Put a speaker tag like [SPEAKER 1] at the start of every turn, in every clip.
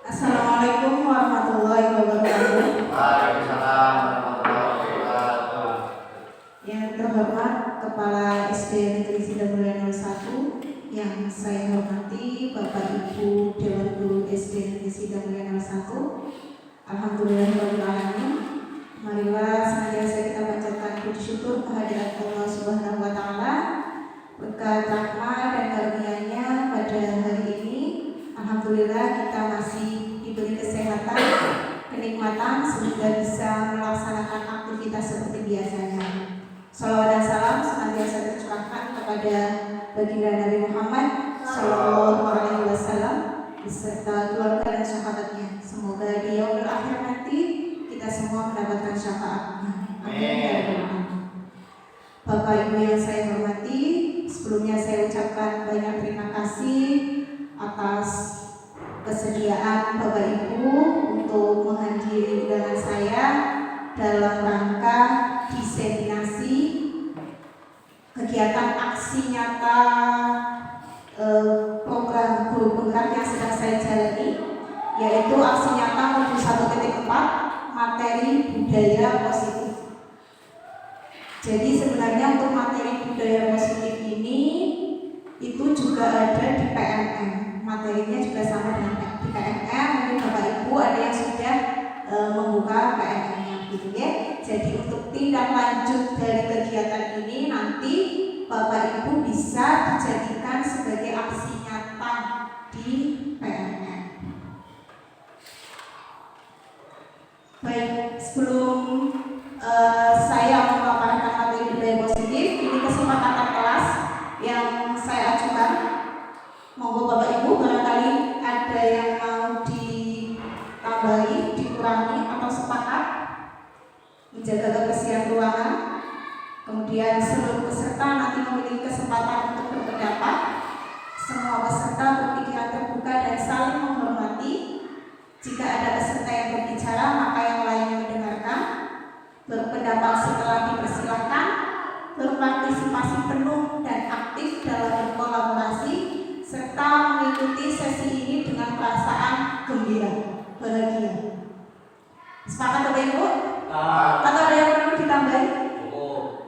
[SPEAKER 1] Assalamualaikum warahmatullahi wabarakatuh.
[SPEAKER 2] Waalaikumsalam warahmatullahi wabarakatuh.
[SPEAKER 1] Yang terhormat Kepala SD Negeri Sidamulya 01, yang saya hormati Bapak Ibu Dewan Guru SD Negeri Sidamulya 01. Alhamdulillahirrahmanirrahim. Marilah senantiasa kita panjatkan puji syukur kehadirat Allah Subhanahu wa Ta'ala, berkat rahmat dan karunia-Nya pada hari ini. Alhamdulillah kita masih diberi kesehatan, kenikmatan sehingga bisa melaksanakan aktivitas seperti biasanya. Salawat dan salam senantiasa tercurahkan kepada baginda Nabi Muhammad Sallallahu Alaihi Wasallam beserta keluarga dan sahabatnya. Semoga di yaumil akhir nanti kita semua mendapatkan syafaatnya. Amin. Bapak Ibu yang saya hormati, sebelumnya saya ucapkan banyak terima kasih atas kesediaan Bapak Ibu untuk menghadiri undangan saya dalam rangka diseminasi kegiatan aksi nyata program guru penggerak yang sedang saya jalani, yaitu aksi nyata modul 1.4 materi budaya positif. Jadi sebenarnya untuk materi budaya positif ini itu juga ada di PMM. Materinya juga sama dengan di PMM. Mungkin Bapak Ibu ada yang sudah membuka PMM-nya gitu ya. Jadi untuk tindak lanjut dari kegiatan ini nanti Bapak Ibu bisa dijadikan sebagai aksi nyata di PMM. Baik, sebelum saya memaparkan materi budaya positif, ini kesepakatan kelas yang saya ajukan. Monggo Bapak Ibu barangkali ada yang mau ditambahi, dikurangi atau sepakat menjaga kebersihan ruangan. Kemudian seluruh peserta nanti memiliki kesempatan untuk berpendapat. Semua peserta berpikiran terbuka dan saling menghormati. Jika ada peserta yang berbicara, maka yang lainnya mendengarkan. Berpendapat setelah dipersilakan, berpartisipasi penuh dan aktif dalam berkolaborasi, serta mengikuti sesi ini dengan perasaan gembira, bahagia. Sepakat Bapak Ibu? Atau ada yang perlu ditambahi?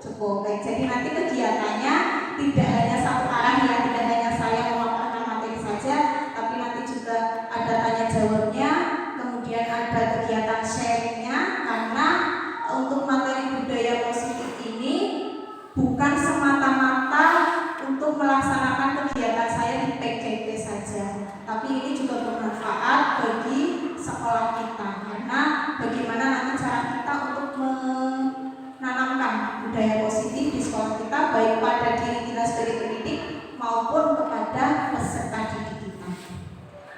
[SPEAKER 1] Cukup. Baik, jadi nanti kegiatannya tidak hanya satu arah ya, tidak hanya saya memaparkan materi saja, tapi nanti juga ada tanya jawabnya, kemudian ada kegiatan sharingnya, karena untuk materi budaya positif ini bukan semata-mata untuk melaksanakan kegiatan saya di PKP saja, tapi ini juga bermanfaat bagi sekolah kita, karena bagaimana nanti cara kita untuk menanamkan budaya positif di sekolah kita, baik pada diri kita sebagai pendidik maupun kepada peserta didik kita.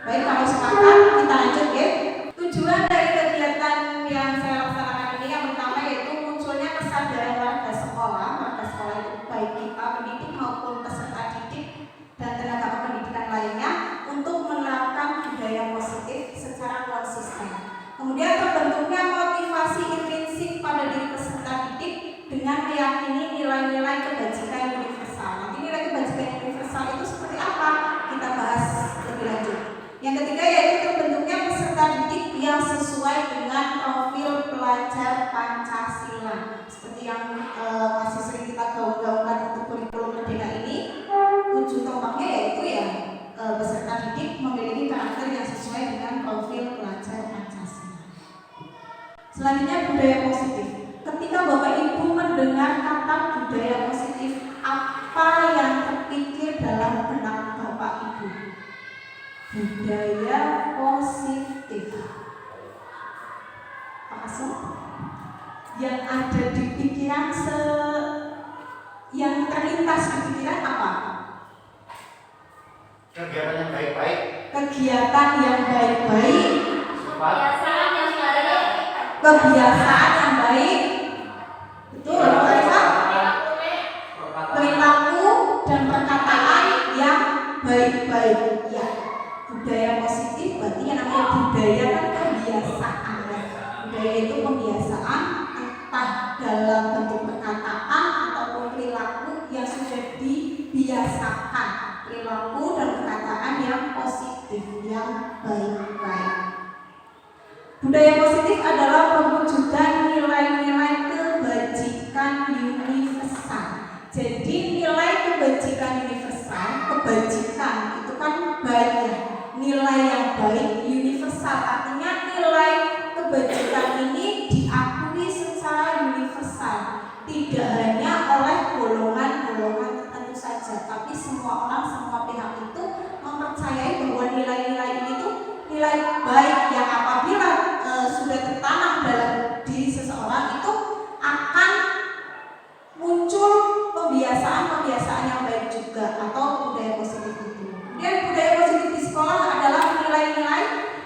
[SPEAKER 1] Baik, kalau sepakat kita lanjut ya. Tujuan dari kegiatan yang saya laksanakan ini yang pertama yaitu munculnya kesadaran warga sekolah itu baik kita pendidik maupun peserta didik dan tenaga pendidikan lainnya untuk menerapkan budaya positif secara konsisten. Kemudian terbentuknya motivasi intrinsik pada diri peserta didik dengan meyakini nilai-nilai kebajikan universal. Nanti nilai kebajikan universal itu seperti apa? Kita bahas lebih lanjut. Yang ketiga yaitu terbentuknya peserta didik yang sesuai dengan profil pelajar Pancasila. Seperti yang masih sering kita gaung-gaungkan untuk kurikulum merdeka ini, ujung tombaknya yaitu ya peserta didik memiliki karakter yang sesuai dengan profil pelajar Pancasila. Selanjutnya budaya positif. Ketika Bapak Ibu mendengar kata budaya positif, apa yang terpikir dalam benak Bapak Ibu? Budaya positif. Pak Asum, yang ada di pikiran yang terlintas di pikiran apa?
[SPEAKER 2] Kegiatan yang baik-baik.
[SPEAKER 1] Kegiatan yang baik-baik.
[SPEAKER 3] Kebiasaan yang baik.
[SPEAKER 1] Kebiasaan yang baik. Betul, perilaku dan perkataan yang baik-baik. Ya, budaya positif berarti yang namanya budaya kan kebiasaan. Budaya itu kebiasaan entah dalam bentuk perkataan ataupun perilaku yang sudah dibiasakan, perilaku dan perkataan yang positif, yang baik-baik. Budaya positif adalah perwujudan nilai-nilai kebajikan universal. Jadi nilai kebajikan universal, kebajikan itu kan baik ya, nilai yang baik universal artinya nilai kebajikan ini diakui secara universal, tidak hanya oleh golongan-golongan tertentu saja, tapi semua orang, semua pihak itu mempercayai bahwa nilai-nilai ini tuh nilai baik yang apabila sudah tertanam dalam diri seseorang itu akan muncul pembiasaan-pembiasaan yang baik juga atau budaya positif itu. Kemudian budaya positif di sekolah adalah nilai-nilai,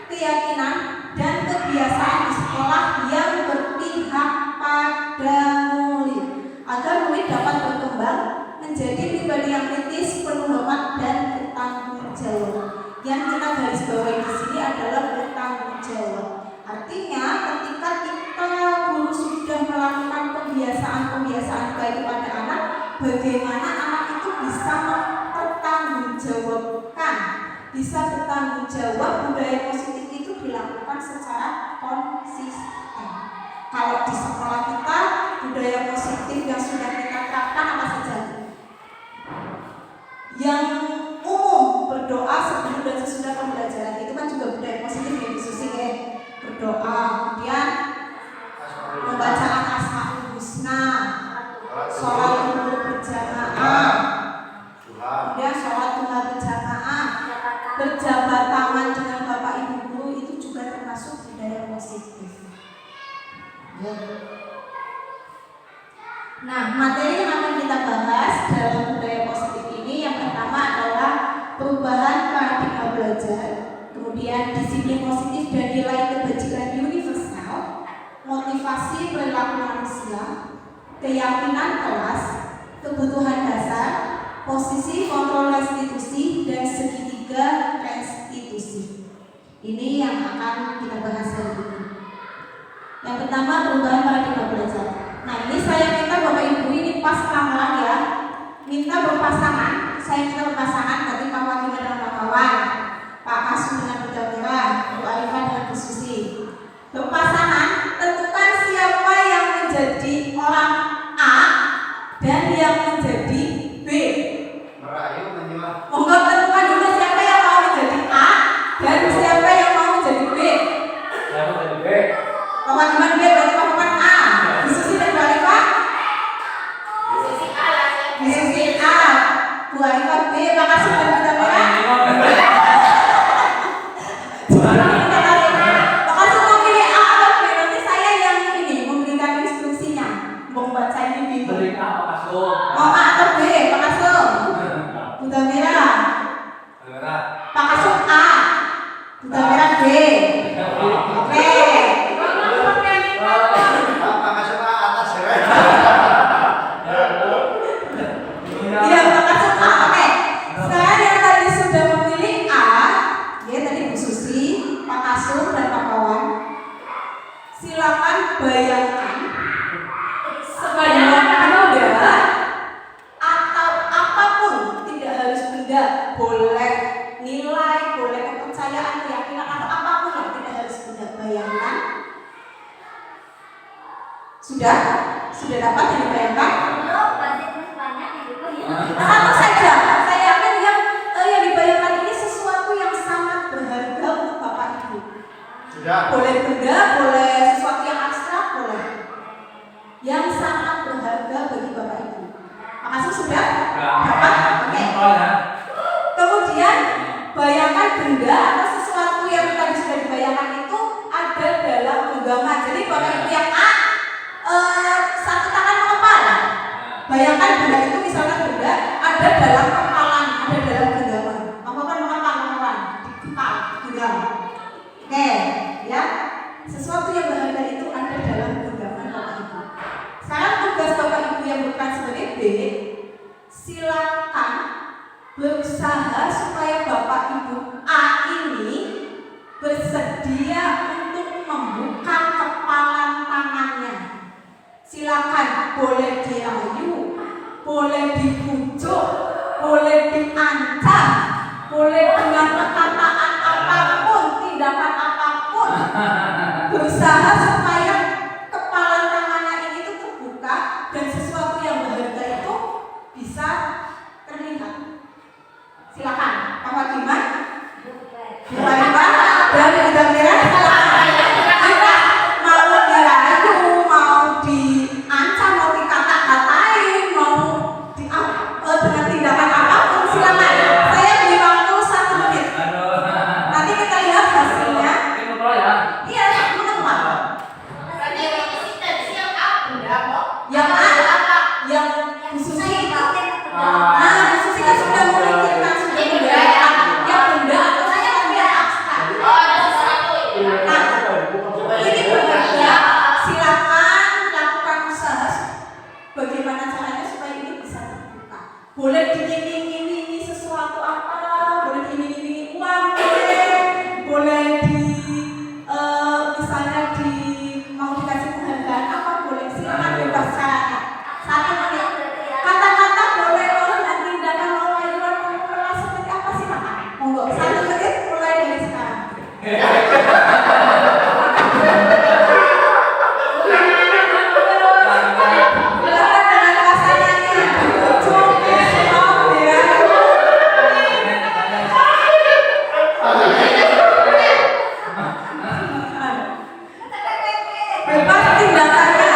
[SPEAKER 1] keyakinan dan kebiasaan di sekolah yang berpihak pada murid agar murid dapat berkembang menjadi pribadi yang kritis, penuh hormat dan bertanggung jawab. Yang kita garis bawahi di sini adalah bertanggung jawab. Artinya ketika kita guru sudah melakukan pembiasaan-pembiasaan baik kepada anak, bagaimana anak itu bisa mempertanggungjawabkan, bisa bertanggung jawab. Budaya positif itu dilakukan secara konsisten. Kalau di sekolah kita budaya positif yang sudah kita terapkan apa saja? Yang umum berdoa sebelum dan sesudah pembelajaran itu kan juga budaya positif yang disusun ya. Berdoa, kemudian pembacaan Asmaul Husna, sholat zuhur berjamaah, kemudian sholat duha berjamaah, berjabat tangan dengan bapak ibu guru itu juga termasuk budaya positif. Nah, materi yang akan kita bahas dalam budaya positif ini yang pertama adalah perubahan paradigma belajar, kemudian disiplin positif dan nilai kebajikan universal, motivasi perilaku manusia, keyakinan kelas, kebutuhan dasar, posisi kontrol restitusi dan segitiga restitusi. Ini yang akan kita bahas hari ini. Yang pertama perubahan paradigma belajar. Nah ini saya minta Bapak Ibu ini pas ramalan ya, minta berpasangan. Saya minta berpasangan nanti Pak Wakil dengan Pak Kawan, Pak Kasu dengan Bu Jamira, Bu Arifah dengan Bu Susi. Berpasangan, tentukan siapa yang menjadi orang A dan yang menjadi B.
[SPEAKER 2] Merayu menjual.
[SPEAKER 1] Monggo tentukan dulu siapa yang mau menjadi A dan siapa yang mau menjadi B.
[SPEAKER 4] Saya mau jadi B.
[SPEAKER 1] Teman-teman B berarti teman A. Bu Susi dan Bu Arifah? Bu Susi A, Bu Arifah B, Pak Kasu dan Bu Jamira?
[SPEAKER 4] Beri A Pak Kasu.
[SPEAKER 1] Mau A atau B? Pak Kasu? Buta merah. Pak Kasu A, buta merah B. Oke.
[SPEAKER 2] Apa kasih atas ya?
[SPEAKER 1] Iya, Pak Kasu A. Oke. Sekarang yang tadi sudah memilih A, ya tadi Bu Susi, Pak Kasu dan Pak Kawan. Silakan bayangkan sebanyak benda atau apapun, tidak harus benda, boleh nilai, boleh kepercayaan, keyakinan atau apapun yang tidak harus benda. Bayangkan. Sudah dapat yang dibayangkan? Satu saja. Saya yakin yang dibayangkan ini sesuatu yang sangat berharga untuk Bapak Ibu.
[SPEAKER 2] Sudah.
[SPEAKER 1] Boleh benda, boleh sesuatu yang abstrak, boleh. Yang sangat berharga bagi Bapak Ibu. Makasih sudah dapat? Oke. Kemudian bayangkan benda atau sesuatu yang tadi sudah dibayangkan itu ada dalam genggaman. Jadi Bapak Ibu yang A, satu tangan mengepal. Bayangkan benda itu misalnya benda ada dalam kepalan, ada dalam genggaman. Mengepal, dikepal, genggam. Oke, ya. Sesuatu yang berharga itu ada dalam genggaman Bapak Ibu. Sekarang tugas Bapak Ibu yang berperan sebagai B, silakan berusaha supaya Bapak Ibu A ini bersedia untuk membuka kepalan tangannya. Silakan, boleh dirayu, boleh dibujuk, boleh diancam, boleh dengan perkataan apapun, tindakan apapun. berusaha supaya kepala tangannya ini tuh terbuka dan sesuatu yang berharga itu bisa terlihat. Silakan, Pak Wagiman. Bukan dari gambaran kita mau dirayu, mau diancam, mau dikata-katain, mau dengan tindakan apapun silakan. Saya beri waktu 1 menit. Nanti kita lihat hasilnya. Iya, menengah. Yang Bu Susi. Nah, Bu Susi kan sudah memikirkan sudah membayangkan yang benda atau sesuatu yang abstrak. Nah, ini berbeda. Silakan lakukan usaha bagaimana caranya supaya ini bisa terbuka. Boleh diiming-imingi sesuatu apa, boleh diiming-imingi uang, boleh misalnya mau dikasih penghargaan apa, boleh silakan bebas caranya. 1 menit. Kata-kata boleh orang dan tindakan orang di luar mengelola seperti apa silakan. Monggo 1 menit mulai dari sekarang. Silakan dengan rasanya nih. Cukup ya. Bebas tindakannya.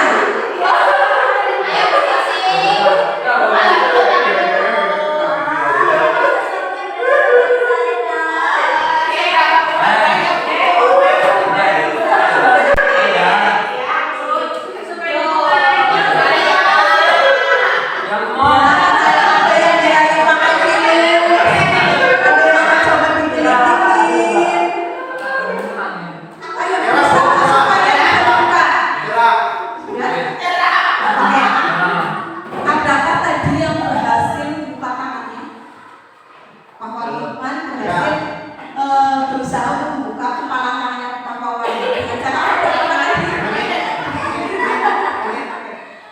[SPEAKER 1] Ada yang dirayu pakai film, ada yang coba digelitingin. Ayo berusaha supaya terbuka. Sudah? Oke. Adakah tadi yang berhasil membuka tangannya? Pak Wagiman berhasil berusaha untuk membuka kepala tangannya Pak Wawan dengan cara apa?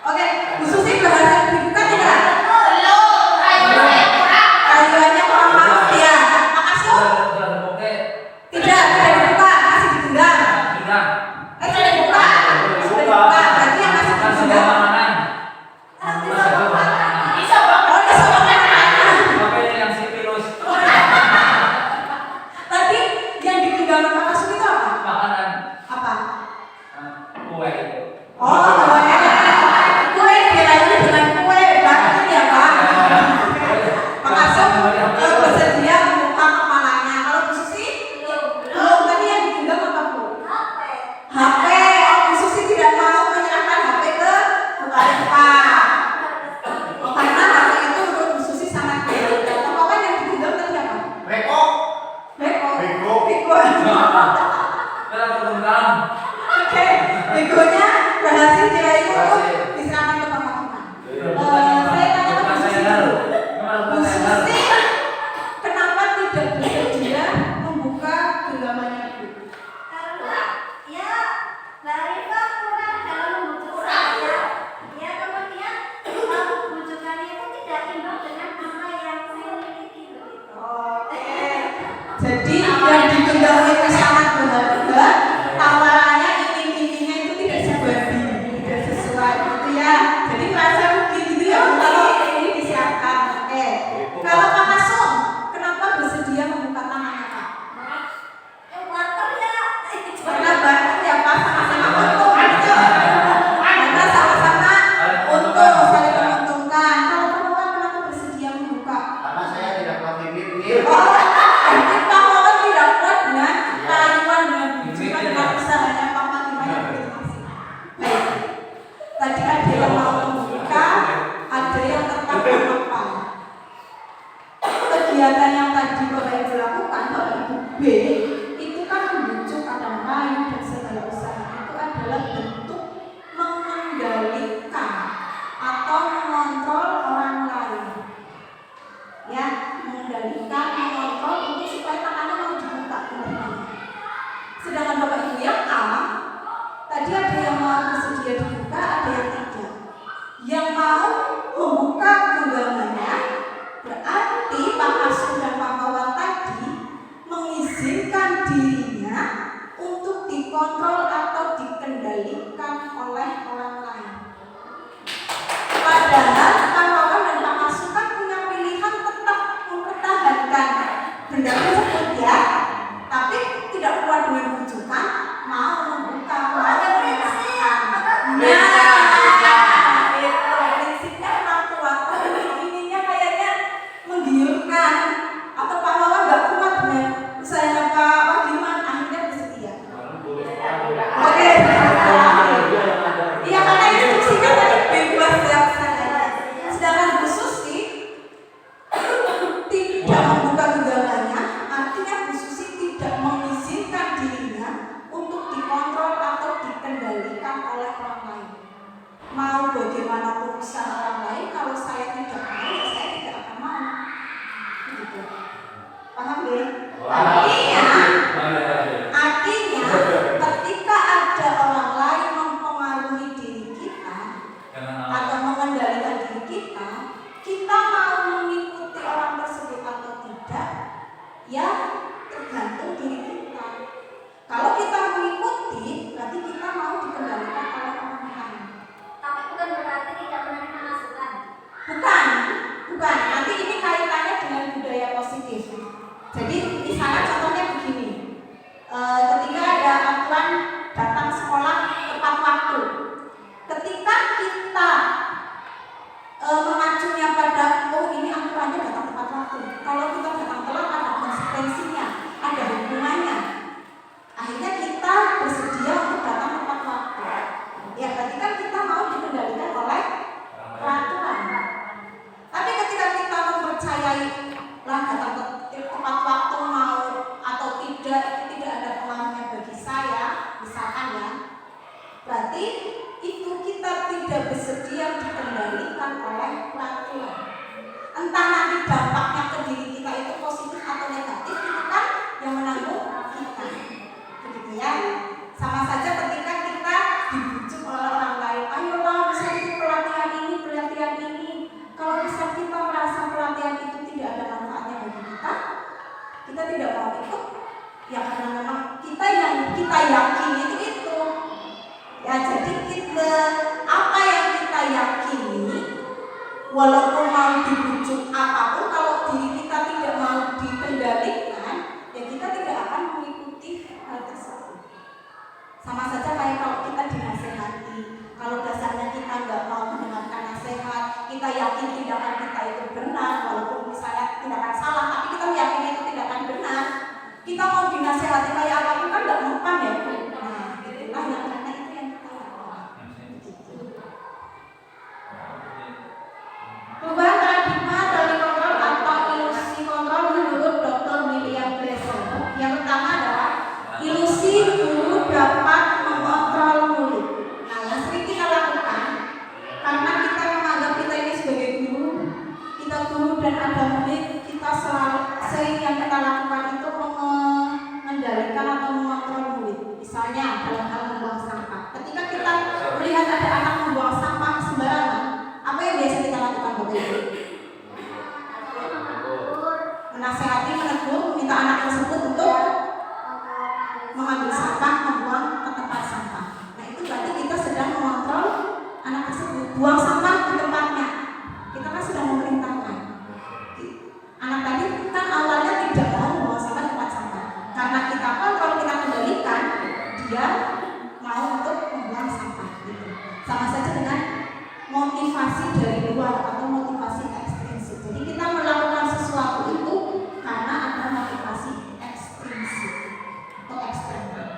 [SPEAKER 1] Oke, Bu Susi berhasil dibuka tidak? Kayuannya kurang pas ya. Pak Asul tidak dibuka, masih digenggam. Sudah dibuka, sudah dibuka. Berarti yang masih digenggam. Oh, bisa banget. Tadi yang digenggam Pak Asul itu apa? Apa? Oh, kue dirayu dengan kue batin ya Pak. Pak Asul bersedia membuka kepalanya. Kalau Bu Susi belum. Tadi yang digenggam apa Bu? HP. Oh, Bu Susi tidak mau menyerahkan HP ke muka. Oh, karena HP itu menurut Bu Susi sangat berharga. Apa yang digenggam tadi apa? Beko. Oke, begonya berhasil dirayu untuk diserahkan ke Pak Wagiman. Saya tanya ke Bu Susi dulu. Bu Susi, kenapa tidak bersedia membuka genggamannya Bu? Oke. Jadi yang digenggam itu sangat berharga. Tawarannya iming-imingnya itu tidak sebanding, tidak sesuai gitu ya. Jadi merasa rugi gitu ya Bu, kalau ini disiapkan. Oke. Kalau Pak Asul, kenapa bersedia membuka tangannya Pak? Karena bareng ya Pak, sama-sama untung gitu. Karena sama-sama untung, saling menguntungkan. Kalau Pak Wawan kenapa bersedia membuka?
[SPEAKER 2] Karena saya tidak kuat ini.
[SPEAKER 1] Oh, berarti Pak Wawan tidak kuat dengan rayuan dengan bujukan dengan usahanya Pak Wagiman yang begitu maksimal. Baik. Tadi ada yang mau membuka, ada yang tetap menghafal. Kegiatan yang tadi Bapak Ibu lakukan, Bapak Ibu B, itu kan membujuk, ada merayu dan segala usaha. Itu adalah bentuk mengendalikan atau mengontrol orang lain. Ya, mengendalikan, mengontrol untuk supaya tangannya mau dibuka kembali. Sedangkan Bapak Ibu yang A, tadi ada yang mau bersedia dibuka, ada yang tidak. Yang mau membuka genggamannya berarti Pak Asul dan Pak Wawan tadi mengizinkan dirinya untuk dikontrol atau dikendalikan oleh orang lain. Padahal kawan dan Pak Masukan punya pilihan tetap mempertahankan benda tersebut ya, tapi tidak kuat dengan bujukan, mau membuka, mau menyerahkan. Itu prinsipnya orang tua. Ininya kayaknya menggiurkan, atau Pak Wawan nggak kuat dengan usahanya Pak Wagiman, akhirnya bersedia. Oke. Iya, karena instruksinya tadi bebas ya saya. Sedangkan Bu Susi tidak membuka genggamannya, artinya Bu Susi tidak mengizinkan dirinya untuk dikontrol atau dikendalikan oleh orang lain. Mau bagaimanapun usaha orang lain, kalau saya tidak mau, ya saya tidak akan mau. Begitu. Paham ya? Artinya ketika ada orang lain mempengaruhi diri kita atau mengendalikan diri kita, kita mau mengikuti orang tersebut atau tidak, ya tergantung diri kita. Kalau kita mengikuti, berarti kita mau dikendalikan oleh orang lain.
[SPEAKER 3] Tapi bukan berarti tidak menerima masukan.
[SPEAKER 1] Bukan. Nanti ini kaitannya dengan budaya positif. Jadi misalnya contohnya begini, ketika ada aturan datang sekolah tepat waktu, ketika kita mengacunya pada ini aturannya datang tepat waktu, kalau kita datang telat ada konsekuensinya, ada hukumannya, akhirnya kita bersedia untuk datang tepat waktu. Ya berarti kan kita mau dikendalikan oleh peraturan. Tapi ketika kita mempercayai lah datang tepat waktu mau atau tidak, itu tidak ada pengaruhnya bagi saya, misalkan ya, berarti itu kita tidak bersedia dikendalikan oleh peraturan. Entah nanti dampaknya ke diri kita itu positif atau negatif, itu kan yang menanggung kita, begitu ya. Sama saja ketika kita dibujuk oleh orang lain, ayolah bisa ikut pelatihan ini. Kalau bisa kita merasa pelatihan itu tidak ada manfaatnya bagi kita tidak mau ikut, ya karena memang kita yang kita yakini itu. Ya jadi kita apa yang kita yakini, walaupun mau dibujuk apapun, kalau diri kita tidak mau dikendalikan, ya kita tidak akan mengikuti hal tersebut. Sama saja kayak kalau kita dinasehati, kalau dasarnya kita nggak mau mendengarkan nasihat, kita yakin tindakan kita itu benar, walaupun misalnya tindakan salah, tapi kita meyakini itu tindakan benar, kita mau dinasehati kayak apapun kan nggak mempan ya. Nah, itulah yang karena itu yang kita lakukan. Perubahan paradigma dari kontrol atau ilusi kontrol menurut Dr. William Glasser. Yang pertama adalah ilusi guru dapat mengontrol murid. Nah, yang sering kita lakukan karena kita menganggap kita ini sebagai guru, kita guru dan ada murid, kita sering yang kita lakukan itu mengendalikan atau mengontrol murid. Misalnya dalam hal membuang sampah. Ketika kita melihat ada anak membuang sampah sembarangan, apa yang biasa kita lakukan Bapak Ibu? Menasehati, menegur, meminta anak tersebut untuk mengambil sampah, membuang ke tempat sampah. Nah itu berarti kita sedang mengontrol anak tersebut. Buang sampah di tempatnya, kita kan sudah memerintahkan. Anak tadi kan awalnya tidak mau membuang sampah di tempat sampah. Karena kita kontrol, kita kendalikan, dia mau untuk membuang sampah. Gitu. Sama saja dengan motivasi dari luar atau motivasi ekstrinsik. Jadi kita melakukan sesuatu itu karena ada motivasi ekstrinsik atau eksternal.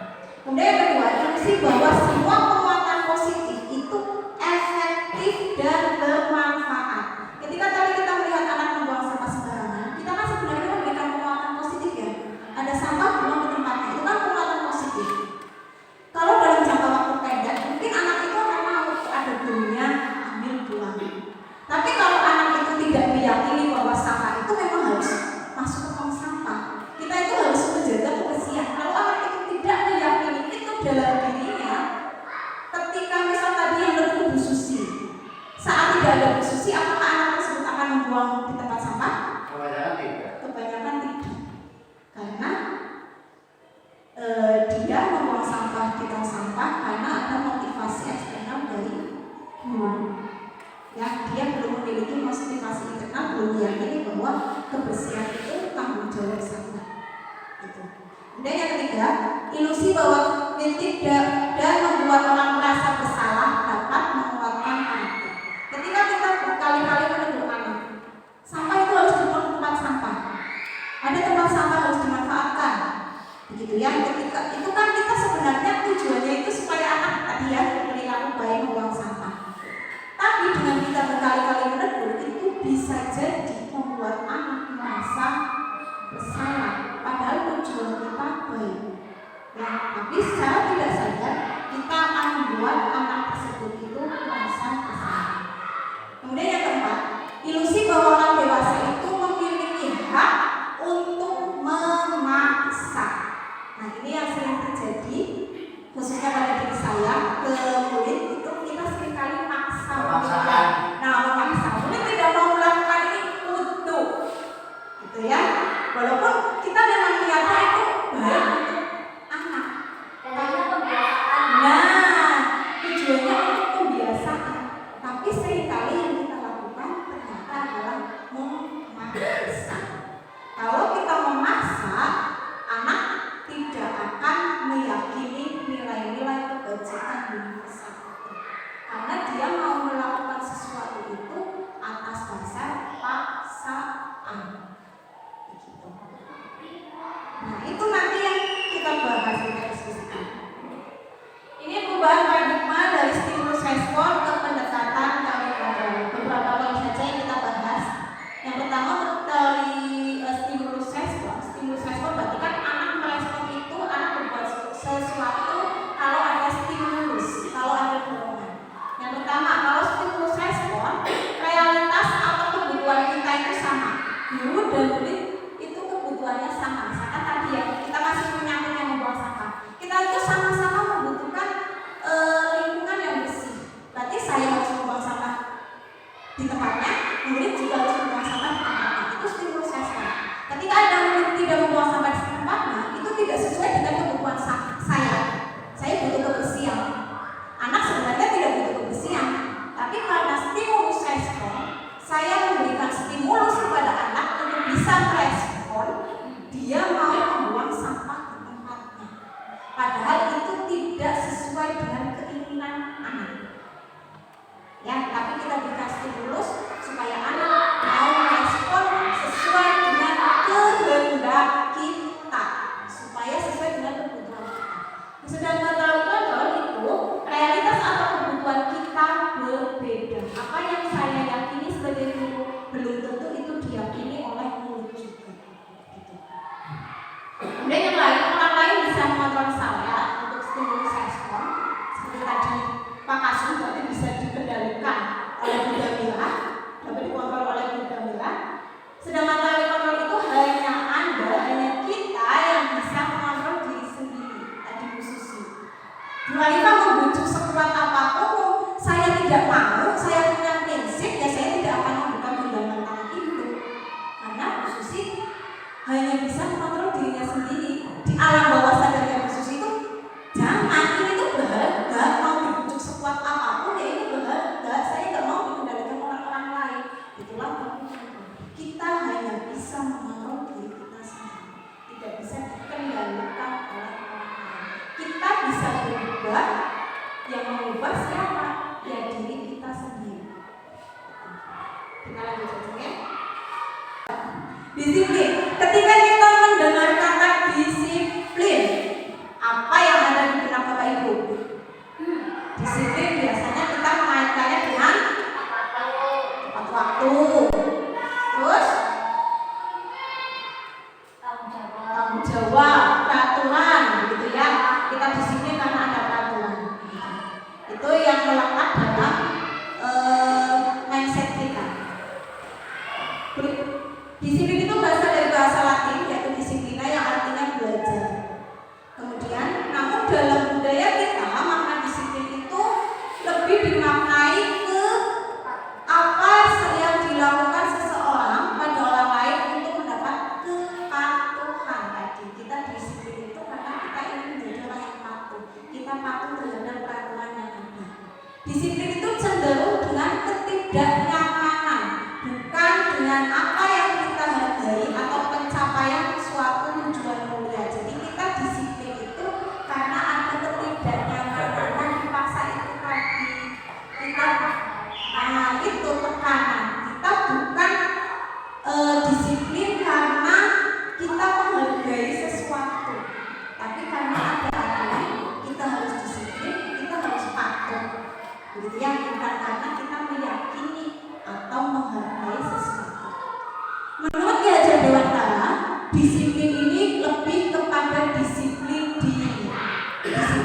[SPEAKER 1] Kemudian yang kedua, ilusi bahwa semua penguatan positif itu efektif dan bermanfaat. Ketika tadi kita melihat anak membuang sampah sembarangan, kita kan sebenarnya memberikan penguatan positif ya. Ada sampah buang di tempatnya, itu kan penguatan positif. Kalau dalam jangka waktu pendek, mungkin anak itu akan mau ada gurunya ambil pulang. Tapi kalau anak itu tidak meyakini bahwa sampah itu memang harus masuk ke tong sampah, kita itu harus menjaga kebersihan. Kalau anak itu tidak meyakini itu dalam dirinya, ketika misal tadi yang lebih Bu Susi, saat tidak ada Bu Susi, apakah anak tersebut akan membuang di tempat sampah?
[SPEAKER 2] Kebanyakan tidak.
[SPEAKER 1] Kebanyakan tidak, karena dia membuang sampah di tong sampah karena motivasi internal belum meyakini bahwa kebersihan itu tanggung jawab saya. Gitu. Kemudian yang ketiga, ilusi bahwa tidak dan membuat orang merasa bersalah dapat menguatkan anak. Ketika kita berkali-kali menegur anak, sampah itu harus dibuang ke tempat sampah. Ada tempat sampah harus dimanfaatkan. Begitu ya. Ketika itu kan kita sebenarnya tujuannya itu supaya anak tadi ya perilaku baik membuang sampah. Tapi dengan kita berkali-kali menegur itu bisa jadi membuat anak merasa bersalah. Padahal tujuan kita baik. Ya, tapi secara tidak sadar kita akan membuat anak tersebut itu merasa bersalah. Kemudian yang keempat, ilusi bahwa orang dewasa itu memiliki hak untuk memaksa. Nah ini yang sering terjadi khususnya pada diri saya ke murid itu kita seringkali maksa.
[SPEAKER 2] Pemaksaan.
[SPEAKER 1] Nah memaksa, murid tidak mau melakukan ini untuk, gitu ya. Walaupun kita memang niatnya itu baik untuk anak.
[SPEAKER 3] Dan itu pembiasaan.
[SPEAKER 1] Nah tujuannya untuk pembiasaan, tapi seringkali yang kita lakukan ternyata adalah memaksa. Kalau kita memaksa, anak tidak akan meyakini nilai-nilai kebajikan universal itu. Karena dia mau melakukan sesuatu itu atas dasar paksaan. Begitu. Nah itu nanti yang kita bahas, kita diskusikan. Ini perubahan paradigma dari stimulus respon ke pendekatan target kontrol. Beberapa poin saja yang kita bahas. Yang pertama dari stimulus respon. Stimulus respon berarti kan anak merespon itu, anak berbuat sesuatu kalau ada stimulus, kalau ada dorongan. Yang pertama, kalau stimulus respon, realitas atau kebutuhan kita itu sama. Guru dan murid itu kebutuhannya sama. Misalkan tadi ya, kita masih menyangkut yang membuang sampah. Kita itu sama-sama membutuhkan lingkungan yang bersih. Berarti saya harus membuang sampah di tempatnya, murid juga harus membuang sampah di tempatnya. Itu stimulus respon. Ketika ada murid tidak membuang sampah di tempatnya, itu tidak sesuai dengan kebutuhan saya. Saya butuh kebersihan. Anak sebenarnya tidak butuh kebersihan, tapi karena stimulus respon, saya memberikan stimulus kepada anak untuk bisa merespon, dia mau membuang sampah di tempatnya. Padahal itu tidak sesuai dengan keinginan anak. Ya, tapi kita berikan stimulus supaya anak mau merespon sesuai dengan kehendak kita, supaya sesuai dengan kebutuhan kita. Sedangkan kalau kontrol itu realitas atau kebutuhan kita berbeda. Apa yang saya yakini sebagai guru belum tentu itu diyakini oleh murid juga. Gitu. Kemudian yang lain, orang lain bisa mengontrol saya untuk stimulus respon. Seperti tadi Pak Kasum berarti bisa dikendalikan oleh Bunda Mila, dapat dikontrol oleh Bunda Mila. Sedangkan tali kontrol itu hanya Anda, hanya kita yang bisa mengontrol diri sendiri. Tadi Bu Susi. Bu Alifah membujuk sekuat apapun, saya tidak mau, saya punya prinsip, ya saya tidak akan membuka genggaman tangan itu. Karena Bu Susi hanya bisa mengontrol dirinya sendiri. Di alam bawah sadarnya Bu Susi itu jangan, ini tuh berharga, mau dibujuk sekuat apapun ya ini berharga, saya nggak mau dikendalikan oleh orang lain. Itulah kita hanya bisa mengontrol diri kita sendiri, tidak bisa dikendalikan oleh orang lain. Kita bisa berubah, yang mengubah siapa? Ya diri kita sendiri. Kita lanjut saja ya. Disiplin. Ketika kita mendengar kata disiplin, apa yang ada di benak Bapak Ibu? Disiplin biasanya kita mengaitkannya dengan tepat waktu. Terus tanggung jawab, peraturan, gitu ya. Kita disiplin karena ada peraturan. Itu yang melekat dalam mindset kita. Disiplin itu berasal dari bahasa Latin yaitu disiplina yang artinya belajar. Kemudian, namun dalam budaya kita makna disiplin itu lebih dimaknai ke apa yang dilakukan seseorang pada orang lain untuk mendapat kepatuhan. Tadi kita disiplin itu karena kita ingin menjadi orang yang patuh. Kita patuh terhadap peraturan yang ada. Disiplin itu cenderung dengan ketidaknyamanan,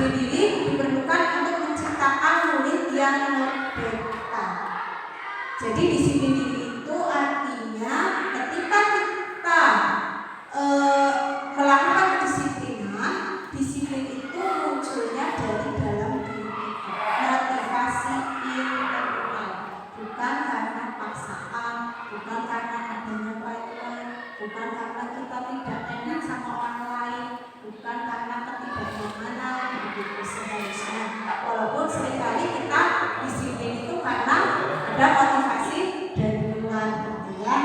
[SPEAKER 1] disiplin diri diperlukan untuk menciptakan murid yang merdeka. Jadi disiplin diri itu artinya ketika kita melakukan kedisiplinan, disiplin itu munculnya dari dalam diri kita, motivasi internal, bukan karena paksaan, bukan karena adanya pride, bukan karena kita tidak enak sama orang lain, bukan karena ketidaknyamanan, begitu seharusnya. Walaupun seringkali kita disiplin itu karena ada motivasi dari luar, gitu ya.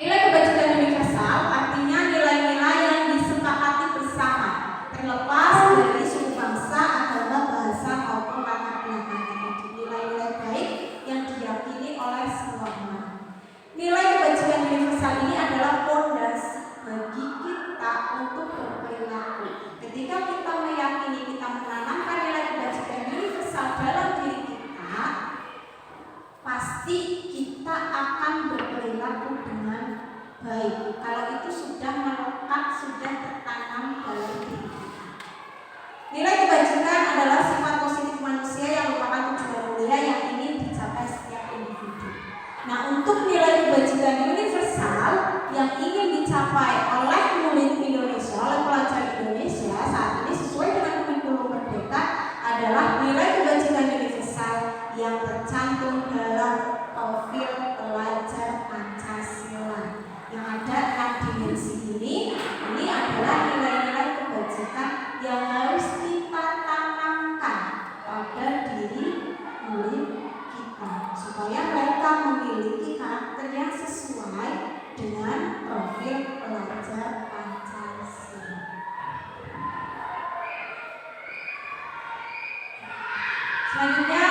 [SPEAKER 1] Nilai kebajikan universal artinya nilai-nilai yang disepakati bersama, terlepas dari suku bangsa, agama, bahasa maupun latar belakang. Jadi nilai-nilai baik yang diyakini oleh semua orang. Nilai kebajikan universal ini adalah fondasi bagi kita untuk berperilaku. Ketika kita meyakini kita menanamkan nilai kebajikan universal dalam diri kita, pasti kita akan berperilaku dengan baik. Kalau itu sudah melekat, sudah tertanam dalam diri kita. Nilai kebajikan adalah sifat positif manusia yang merupakan tujuan mulia yang ingin dicapai setiap individu. Nah, untuk nilai kebajikan universal yang ingin dicapai oleh murid Indonesia, oleh pelajar Indonesia saat ini sesuai dengan kurikulum Merdeka adalah nilai kebajikan universal yang tercantum dalam profil pelajar Pancasila. Yang ada 6 dimensi ini adalah nilai-nilai kebajikan yang harus kita tanamkan pada diri murid kita supaya mereka memiliki karakter yang sesuai dengan profil pelajar Pancasila. Selanjutnya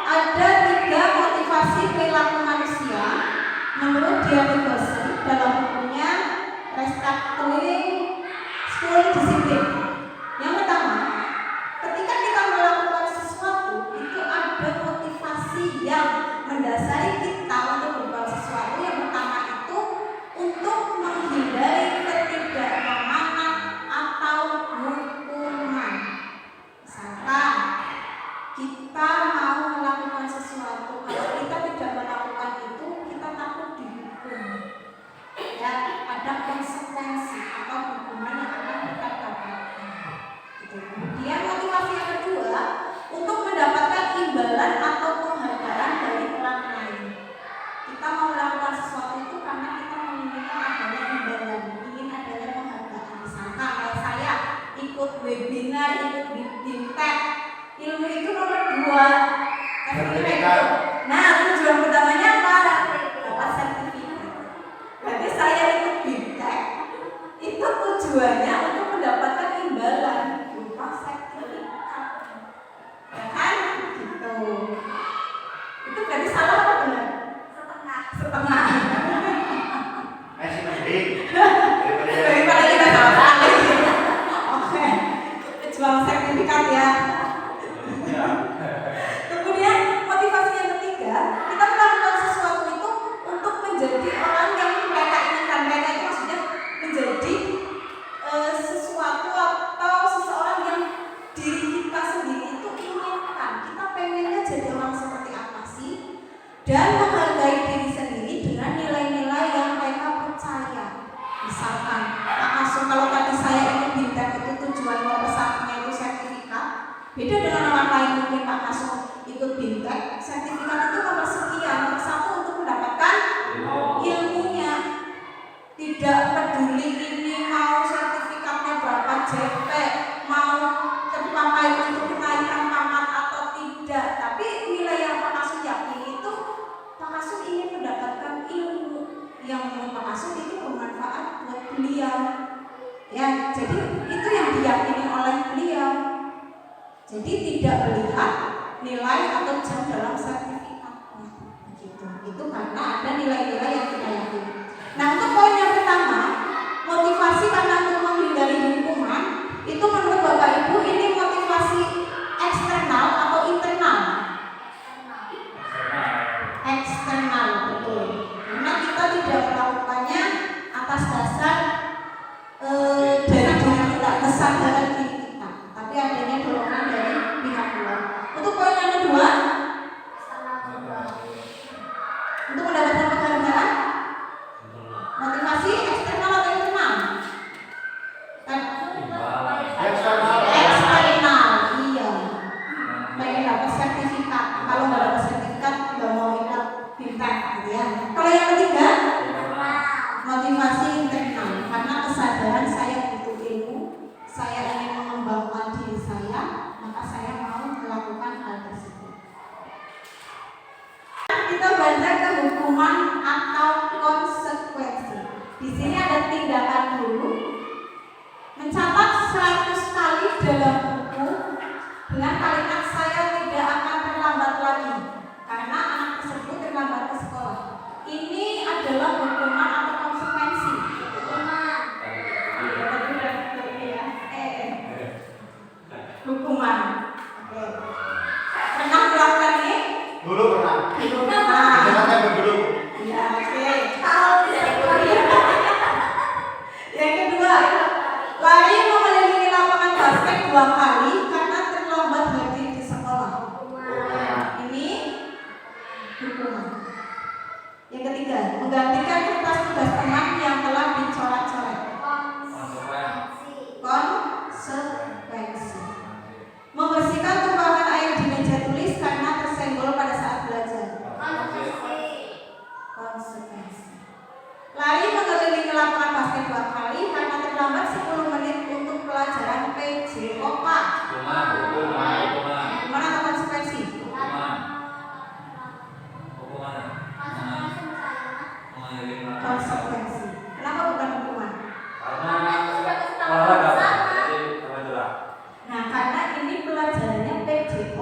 [SPEAKER 1] ada 3 motivasi perilaku manusia menurut Diane Gosling dalam bukunya Restructuring School Discipline. Yang pertama, ketika kita melakukan sesuatu itu ada motivasi yang mendasari kita untuk berbuat sesuatu. Yang pertama itu untuk menghindari ketidaknyamanan atau hukuman. Misalkan kita mau melakukan sesuatu, kalau kita tidak melakukan itu kita takut dihukum, ya ada konsekuensi atau hukuman yang akan kita dapatkan. Kemudian motivasi yang kedua untuk mendapatkan imbalan atau penghargaan dari orang lain. Kita mau melakukan sesuatu itu karena kita menginginkan adanya imbalan, ingin adanya penghargaan. Misalkan kayak saya ikut webinar, ikut BIMTEK, ilmu itu nomor 2 sertifikat. Nah, tujuan pertamanya apa? Dapat sertifikat. Berarti saya ikut BIMTEK itu tujuannya untuk mendapatkan imbalan berupa sertifikat. Ya kan? Gitu. Itu berarti salah apa benar? Setengah.
[SPEAKER 2] Masih mending
[SPEAKER 1] Daripada kita sama sekali. Oke. Jual sertifikat ya. Kemudian motivasi yang ketiga, kita melakukan sesuatu itu untuk menjadi orang yang mereka inginkan. Mereka itu maksudnya menjadi sesuatu atau seseorang yang diri kita sendiri itu inginkan. Kita pengennya jadi orang seperti apa sih? Dan menghargai diri sendiri dengan nilai-nilai yang mereka percaya. Misalkan, Pak Asu, kalau tadi saya ikut BIMTEK itu tujuan nomor 1-nya itu sertifikat. Beda dengan orang lain, mungkin Pak Asu ikut BIMTEK, sertifikat itu nomor sekian, nomor 1 untuk mendapatkan ilmunya. Tidak peduli ini mau sertifikatnya berapa JP, mau terpakai untuk kenaikan pangkat atau tidak. Tapi nilai yang Pak Asu yakini itu Pak Asu ingin mendapatkan ilmu yang menurut Pak Asu itu bermanfaat buat beliau. Ya, jadi itu yang diyakini oleh beliau. Jadi tidak melihat nilai atau jam dalam sertifikatnya, begitu. Itu karena ada nilai-nilai yang kita yakini. Nah, untuk poin yang pertama, motivasi karena untuk menghindari hukuman, itu menurut Bapak Ibu ini motivasi eksternal atau internal? Eksternal, betul. Karena kita tidak melakukannya atas dasar dari diri kita, kesadaran kita. dalam buku dengan kalimat saya tidak akan terlambat lagi karena anak tersebut terlambat ke sekolah. Ini adalah hukuman atau konsekuensi? Hukuman. Oke. Pernah melakukan ini?
[SPEAKER 2] Dulu pernah.
[SPEAKER 1] Dulu pernah.
[SPEAKER 2] Jangan saya dulu.
[SPEAKER 1] Ya, oke.
[SPEAKER 3] Kalau tidak
[SPEAKER 1] Yang kedua, lari mengelilingi lapangan basket 2 kali karena terlambat hadir di sekolah. Ini hukuman. Yang ketiga, menggantikan kertas tugas teman yang telah dicoret-coret. Konsekuensi. Membersihkan tumpahan air di meja tulis karena tersenggol pada saat belajar. Konsekuensi. Lari mengelilingi lapangan basket 2 kali karena terlambat 10 menit untuk pelajaran PJOK. Hukuman atau konsekuensi? Konsekuensi. Kenapa bukan hukuman? Nah, karena ini pelajarannya PJOK.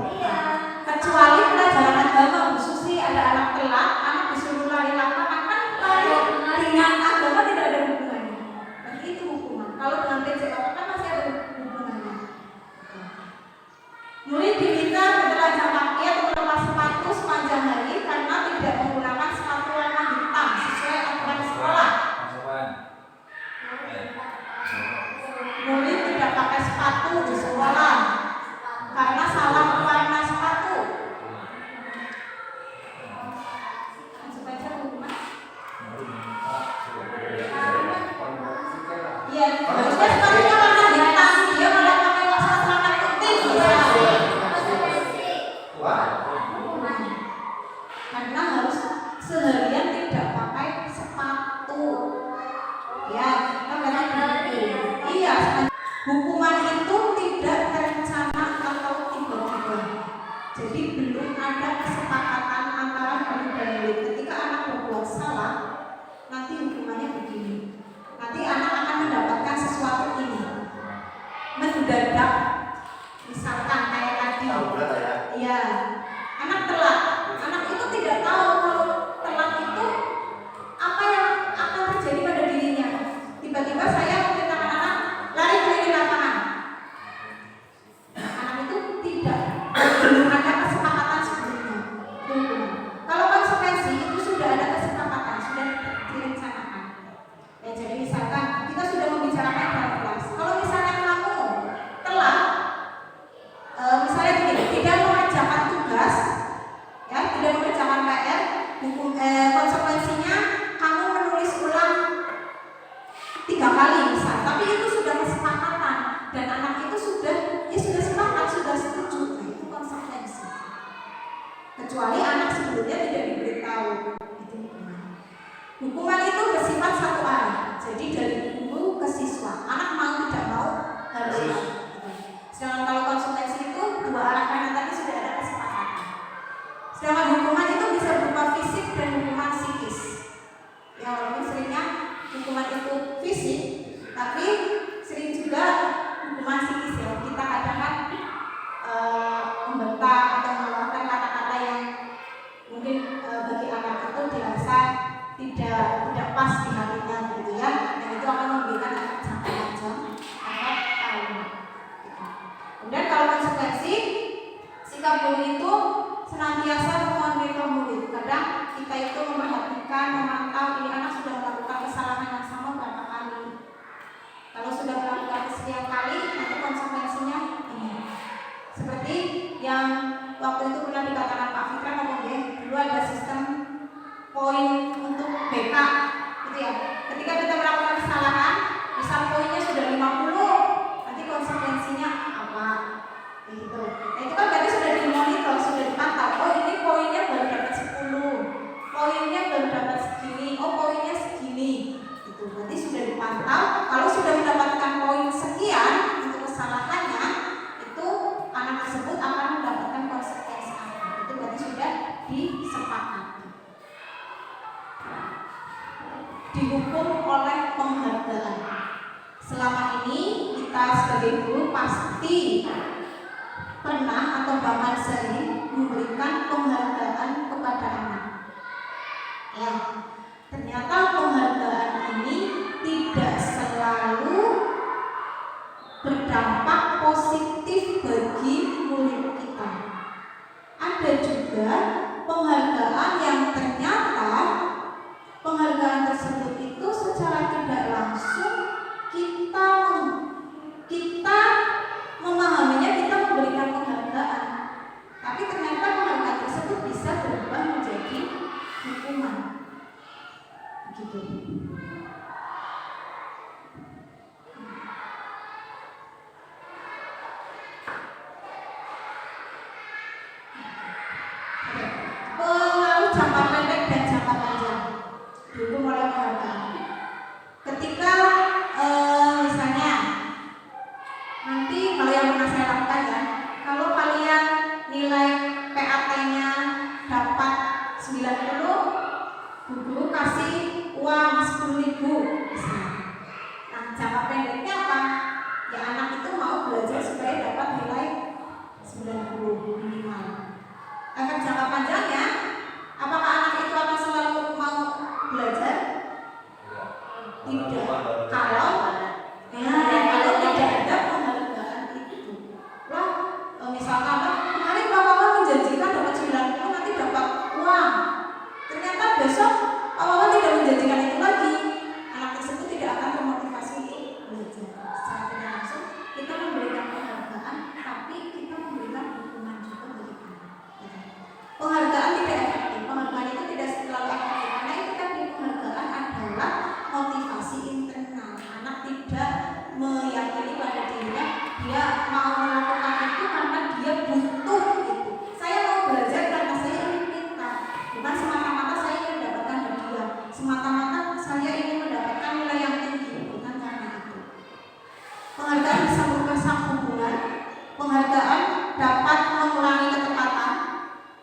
[SPEAKER 1] Kecuali pelajaran agama, khusus sih ada anak telat, anak disuruh lari lapangan, kan lari dengan agama tidak ada hubungannya. Berarti itu hukuman. Kalau dengan PJOK kan masih ada hubungannya. Murid diminta bertelanjang kaki atau melepas sepatu sepanjang hari karena tidak menggunakan sepatu warna hitam sesuai aturan sekolah. Murid tidak pakai sepatu di sekolah karena salah warna sepatu. Konsekuensi hukuman. Iya, harusnya sepatunya warna hitam, dia malah pakai warna putih. Karena harus seharian tidak pakai sepatu. Ya, kita berarti iya. Hukuman itu tidak terencana atau tiba-tiba. Jadi belum ada kesepakatan antara guru dan murid. Ketika anak berbuat salah, nanti hukumannya begini. Nanti anak akan mendapatkan sesuatu ini. Mendadak, misalkan kayak tadi. Iya, anak telat. Anak itu tidak tahu kalau telat itu apa yang akan terjadi pada dirinya. Tiba-tiba saya memerintahkan anak lari keliling lapangan. Anak itu belum ada kesepakatan sebelumnya. Kalau konsekuensi itu sudah ada kesepakatan, sudah direncanakan. Ya, jadi misalkan kita sudah membicarakan dalam kelas. Kalau misalnya kamu telat, misalnya gini, tidak mengerjakan tugas, ya, tidak mengerjakan PR, konsekuensinya kamu menulis ulang 3 kali misal, tapi itu sudah kesepakatan dan anak itu sudah sepakat, sudah setuju. Nah, itu konsekuensi. Kecuali anak sebelumnya tidak diberitahu, itu hukuman. Hukuman itu bersifat satu arah, jadi dari guru ke siswa. Anak mau tidak mau harus. Sedangkan kalau konsekuensi itu 2 arah karena tadi sudah ada kesepakatan. Sedangkan hukuman itu bisa berupa fisik dan hukuman psikis. Ya, walaupun seringnya hukuman itu fisik, tapi sering juga hukuman psikis ya. Kita kadang-kadang membentak atau mengeluarkan kata-kata yang mungkin bagi anak itu dirasa tidak pas di hatinya gitu ya. Dan itu akan memberikan efek jangka panjang terhadap trauma. Kemudian kalau konsekuensi, sikap guru itu senantiasa memonitor murid. Kadang kita itu memperhatikan, memantau ini anak sudah melakukan kesalahan yang sama berapa kali. Kalau sudah melakukan sekian kali, nanti konsekuensinya ini. Seperti yang waktu itu pernah dikatakan Pak Fitra ngomong ya, dulu ada sistem poin untuk BK, gitu ya. Ketika kita melakukan kesalahan, misal poinnya sudah 50, nanti konsekuensinya apa? Gitu. Nah, itu kan berarti sudah dimonitor, sudah dipantau. Oh, ini poinnya baru dapat 10, poinnya baru dapat segini, oh poinnya segini. Gitu. Berarti sudah dipantau. Kalau sudah mendapatkan poin sekian untuk kesalahannya, itu anak tersebut akan mendapatkan konsekuensi apa? Itu berarti sudah disepakati. Dihukum oleh penghargaan. Selama ini kita sebagai guru pasti pernah atau bahkan sering memberikan penghargaan kepada anak. Ya, ternyata penghargaan ini tidak selalu berdampak positif bagi murid kita. Ada juga penghargaan yang ternyata penghargaan tersebut itu secara tidak langsung kita memahaminya, kita memberikan penghargaan, tapi ternyata penghargaan tersebut bisa berubah menjadi hukuman. Begitu. Pengaruh jangka pendek dan jangka panjang. Dulu mulai penghargaan. Ketika misalnya nanti kalau yang pernah saya lakukan ya, kalau kalian nilai PAT-nya dapat 90, guru kasih uang 10.000 misalnya. Nah, jangka pendeknya apa? Ya anak itu mau belajar supaya dapat nilai 90 minimal. Efek jangka panjangnya, apakah anak itu akan selalu mau belajar? Tidak. Kalau tidak ada penghargaan itu. Lah, misalkan kemarin Pak Wawan menjanjikan dapat 90 nanti dapat uang. Ternyata besok Pak Wawan tidak menjanjikan itu lagi. Anak tersebut tidak akan termotivasi untuk belajar. Secara tidak langsung kita memberikan penghargaan, tapi kita memberikan dukungan juga bagi anak. Penghargaan tidak efektif. Penghargaan itu tidak selalu efektif karena itu tadi penghargaan adalah motivasi internal. Anak tidak meyakini pada dirinya dia mau melakukan itu karena dia butuh itu. Saya mau belajar karena saya ingin pintar, bukan semata-mata saya ingin mendapatkan hadiah, semata-mata saya ingin mendapatkan nilai yang tinggi, bukan karena itu. Penghargaan bisa merusak hubungan. Penghargaan dapat mengurangi ketepatan,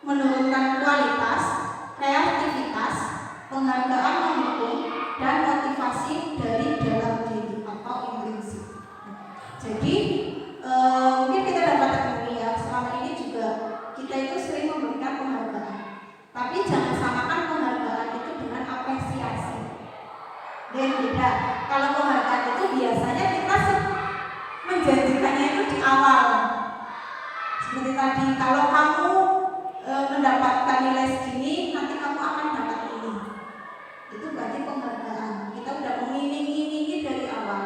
[SPEAKER 1] menurunkan kualitas, kreativitas. Penghargaan mendukung dan motivasi dari dalam diri atau intrinsik. Jadi mungkin kita dapat tekuni ya, selama ini juga kita itu sering memberikan penghargaan, tapi jangan samakan penghargaan itu dengan apresiasi. Dan beda. Kalau penghargaan itu biasanya kita menjanjikannya itu di awal. Seperti tadi, kalau kamu mendapatkan nilai segini, nanti kamu akan dapat ini. Itu berarti penghargaan. Kita udah mengiming-imingi dari awal.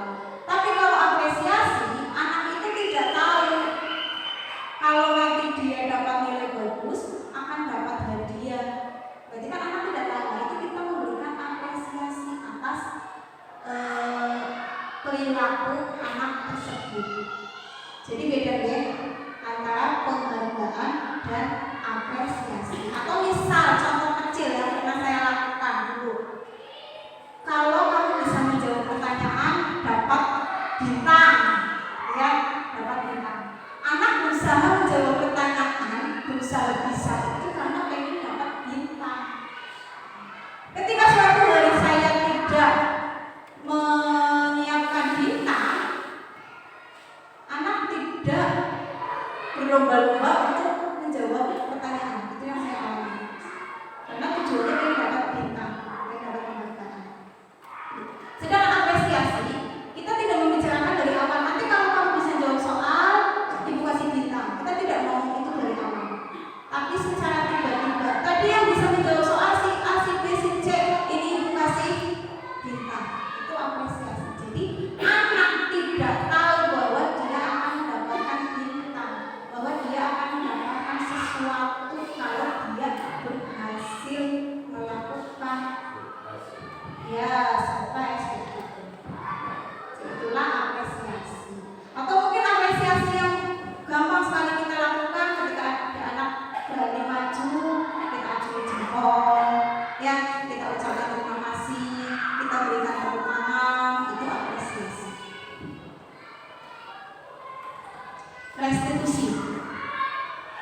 [SPEAKER 1] Tapi kalau apresiasi, anak itu tidak tahu kalau nanti dia dapat nilai bagus akan dapat hadiah. Berarti kan anak tidak tahu. Itu kita memberikan apresiasi atas perilaku anak tersebut. Jadi beda ya antara penghargaan dan apresiasi. Atau misal contoh kecil yang pernah saya lakukan dulu. Kalau kamu bisa menjawab pertanyaan dapat bintang, ya dapat bintang. Anak berusaha menjawab pertanyaan, berusaha bisa itu karena pengen dapat bintang. Ketika suatu hari saya tidak menyiapkan bintang, anak tidak berlomba-lomba untuk menjawab pertanyaan. Itu yang saya alami. Karena tujuannya ingin dapat bintang, ingin dapat penghargaan. Sedangkan apresiasi, kita tidak membicarakan dari awal. Nanti kalau kamu bisa jawab soal, ibu kasih bintang. Kita tidak ngomong itu dari awal. Tapi secara tiba-tiba, tadi yang bisa menjawab soal si A, si B, si C, ini ibu kasih bintang. Itu apresiasi. Jadi anak tidak tahu bahwa dia akan mendapatkan bintang, bahwa dia akan mendapatkan sesuatu kalau dia berhasil melakukan ya sampai seperti itu. Itulah apresiasi. Atau mungkin apresiasi yang gampang sekali kita lakukan ketika ada anak berani maju, kita acungi jempol, ya kita ucapkan terima kasih, kita berikan tepuk tangan, itu apresiasi. Restitusi.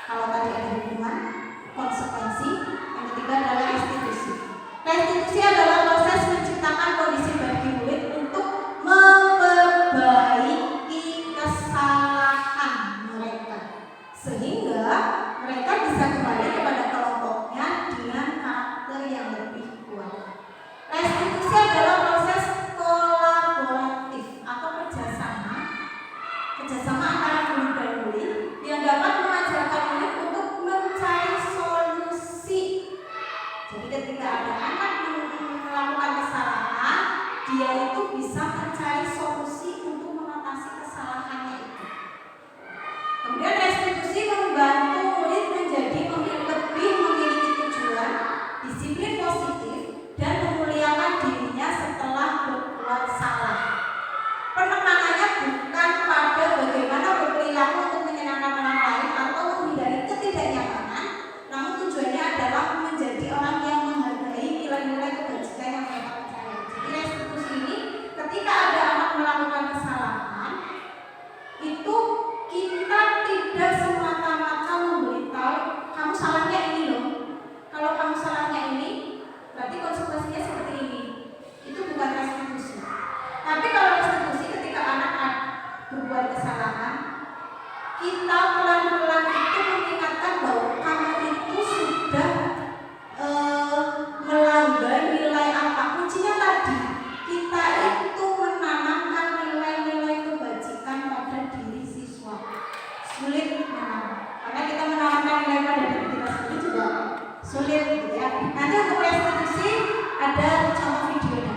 [SPEAKER 1] Kalau tadi ada hukuman, konsekuensi, yang ketiga adalah restitusi. Restitusi adalah proses menciptakan kondisi bagi murid untuk memperbaiki kesalahan sehingga mereka bisa kembali kepada kelompoknya dengan karakter yang lebih kuat. Restitusi adalah proses kolaboratif atau kerjasama antara guru dan murid yang dapat mengajarkan murid untuk mencari solusi. Jadi ketika ada anak melakukan kesalahan, dia itu bisa mencari solusi untuk mengatasi kesalahannya itu. Kemudian restitusi membantu murid menjadi lebih memiliki tujuan, disiplin positif, dan memuliakan dirinya setelah berbuat salah. Penekanannya bukan pada bagaimana berperilaku untuk menyenangkan orang lain atau menghindari ketidaknyamanan, namun tujuannya adalah menjadi orang yang menghargai nilai-nilai kebajikan yang mereka percaya. Jadi restitusi ini ketika ada anak melakukan kesalahan, itu kita tidak semata-mata memberitahu kamu salahnya ini loh. Kalau kamu salahnya ini, berarti konsekuensinya seperti ini. Itu bukan restitusi. Tapi kalau restitusi ketika anak berbuat kesalahan, kita pelan-pelan itu mengingatkan bahwa kamu itu sudah melanggar nilai apa. Kuncinya tadi, kita itu menanamkan nilai-nilai kebajikan pada diri siswa. Sulit menanam, karena kita menanamkan nilai pada diri kita sendiri juga sulit gitu ya. Nanti untuk restitusi ada contoh videonya.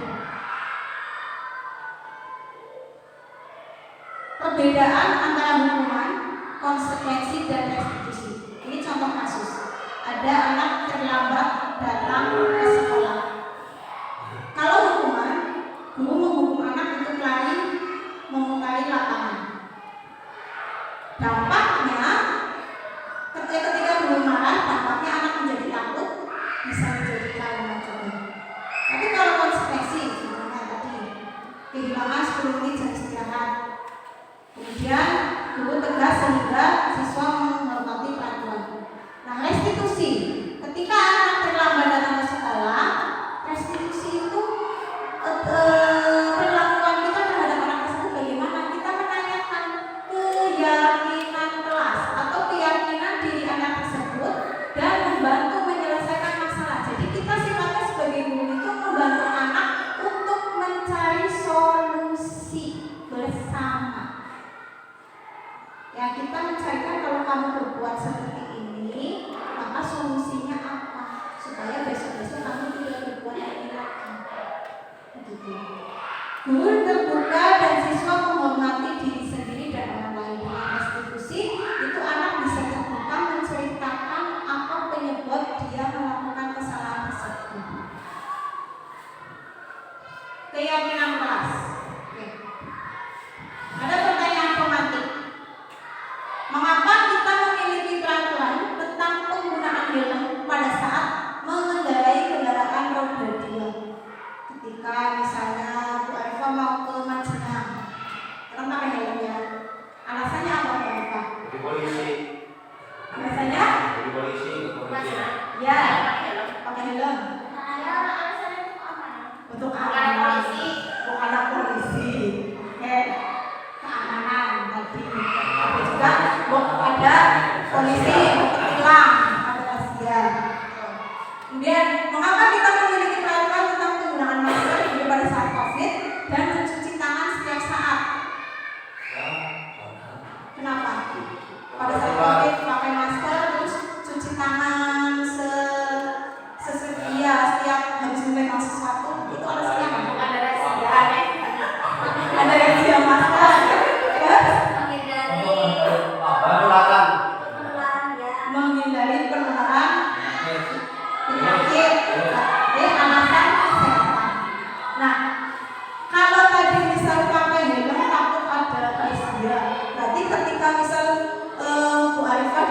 [SPEAKER 1] Perbedaan antara hukuman, konsekuensi, dan restitusi. Ini contoh kasus. Ada anak terlambat datang ke sekolah. Kalau hukuman, guru menghukum anak untuk lari memutari lapangan. Dampaknya, ketika guru marah, dampaknya anak menjadi takut, bisa menjadi trauma juga. Tapi kalau konsekuensi, contohnya tadi, kehilangan 10 menit jam istirahat. Kemudian guru tegas sehingga siswa menghormati peraturan. Nah, restitusi, ketika anak terlambat datang ke sekolah, restitusi itu perlakuan kita terhadap anak tersebut bagaimana? Kita menanyakan keyakinan kelas atau keyakinan diri anak tersebut dan membantu menyelesaikan masalah. Jadi kita sifatnya sebagai guru itu membantu anak untuk mencari solusi bersama. Ya, kita mencarikan kalau kamu berbuat seperti ini, maka solusinya apa? Supaya besok-besok kamu tidak berbuat ini lagi. Begitu. Guru terbuka dan siswa menghormati diri sendiri dan orang lain. Dengan restitusi, itu anak bisa terbuka menceritakan apa penyebab dia melakukan kesalahan tersebut. Keyakinan kelas. Oke. Ada pertanyaan formatif. Mengapa kita memiliki peraturan tentang penggunaan helm pada saat mengendarai kendaraan roda 2? Ketika misalnya Bu Arifah mau ke Majenang, kita pakai helm ya. Alasannya apa Bu Arifah?
[SPEAKER 2] Jadi polisi.
[SPEAKER 1] Alasannya?
[SPEAKER 2] Jadi polisi.
[SPEAKER 1] Ya, pakai helm. Untuk keamanan. Bukanlah polisi. Oke, keamanan tadi. Tapi juga ada polisi hilang, ada razia. Kemudian, mengapa kita memiliki peraturan tentang penggunaan masker pada saat COVID dan mencuci tangan setiap saat? Kenapa? Pada saat COVID pakai masker terus cuci tangan setiap habis memegang sesuatu, itu alasannya apa?
[SPEAKER 3] Ada razia.
[SPEAKER 1] Ada razia masker. Terus
[SPEAKER 2] Penularan.
[SPEAKER 1] menghindari penularan penyakit, alasan kesehatan. Nah, kalau tadi misal pakai helm takut ada razia, berarti ketika misal Bu Arifah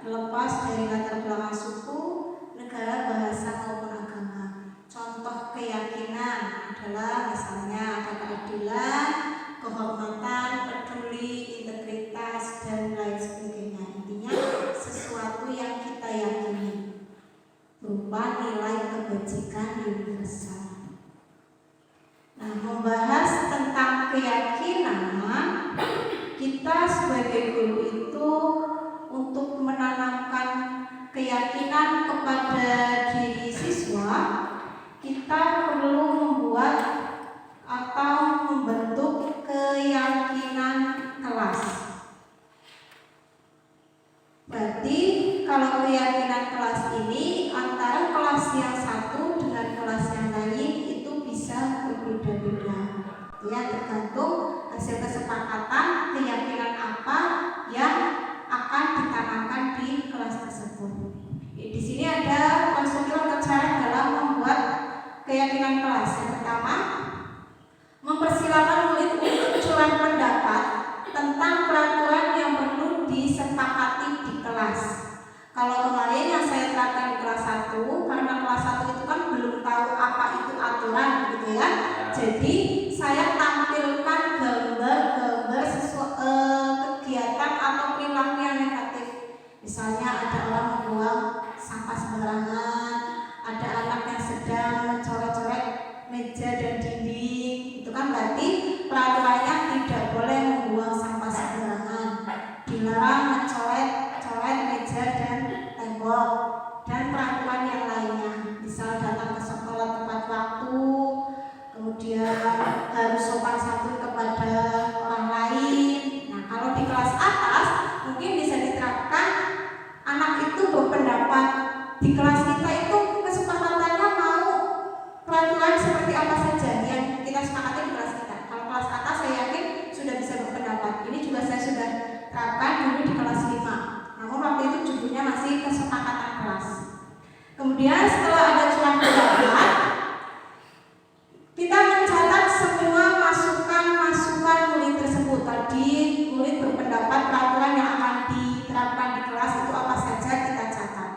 [SPEAKER 1] lepas dari latar belakang suku, negara, bahasa maupun agama. Contoh keyakinan adalah misalnya ada keadilan, kehormatan, peduli, integritas, dan lain sebagainya. Intinya sesuatu yang kita yakini berupa nilai kebajikan universal. Nah, membahas tentang keyakinan, kita sebagai guru itu untuk menanamkan keyakinan kepada diri siswa, kita perlu membuat atau membentuk keyakinan kelas. Berarti kalau keyakinan kelas ini antara kelas yang satu dengan kelas yang lain itu bisa berbeda-beda. Ya, tergantung hasil kesepakatan keyakinan apa yang akan ditanamkan di kelas tersebut. Di sini ada prosedur atau cara dalam membuat keyakinan kelas. Yang pertama, mempersilakan murid untuk curhat pendapat tentang peraturan yang perlu disepakati di kelas. Kalau kemarin yang saya terapkan di kelas 1, karena kelas 1 itu kan belum tahu apa itu aturan gitu ya. Jadi saya tampilkan gambar-gambar kegiatan atau perilaku yang negatif. Misalnya ada orang membuang sampah sembarangan, ada anak yang sedang mencoret-coret meja dan dinding. Itu kan berarti peraturannya tidak boleh membuang sampah sembarangan, dilarang mencoret-coret meja dan tembok, dan peraturan yang lainnya. Misal datang ke sekolah tepat waktu, kemudian harus sopan santun kepada orang lain. Nah, kalau di kelas atas mungkin bisa diterapkan anak itu berpendapat di kelas kita itu kesepakatannya mau peraturan seperti apa saja yang kita sepakati di kelas kita. Kalau kelas atas saya yakin sudah bisa berpendapat. Ini juga saya sudah terapkan dulu di kelas 5. Namun waktu itu judulnya masih kesepakatan kelas. Kemudian setelah ada curhat pendapat, kita mencatat semua masukan-masukan murid tersebut. Tadi murid berpendapat peraturan yang akan diterapkan di kelas itu apa saja kita catat.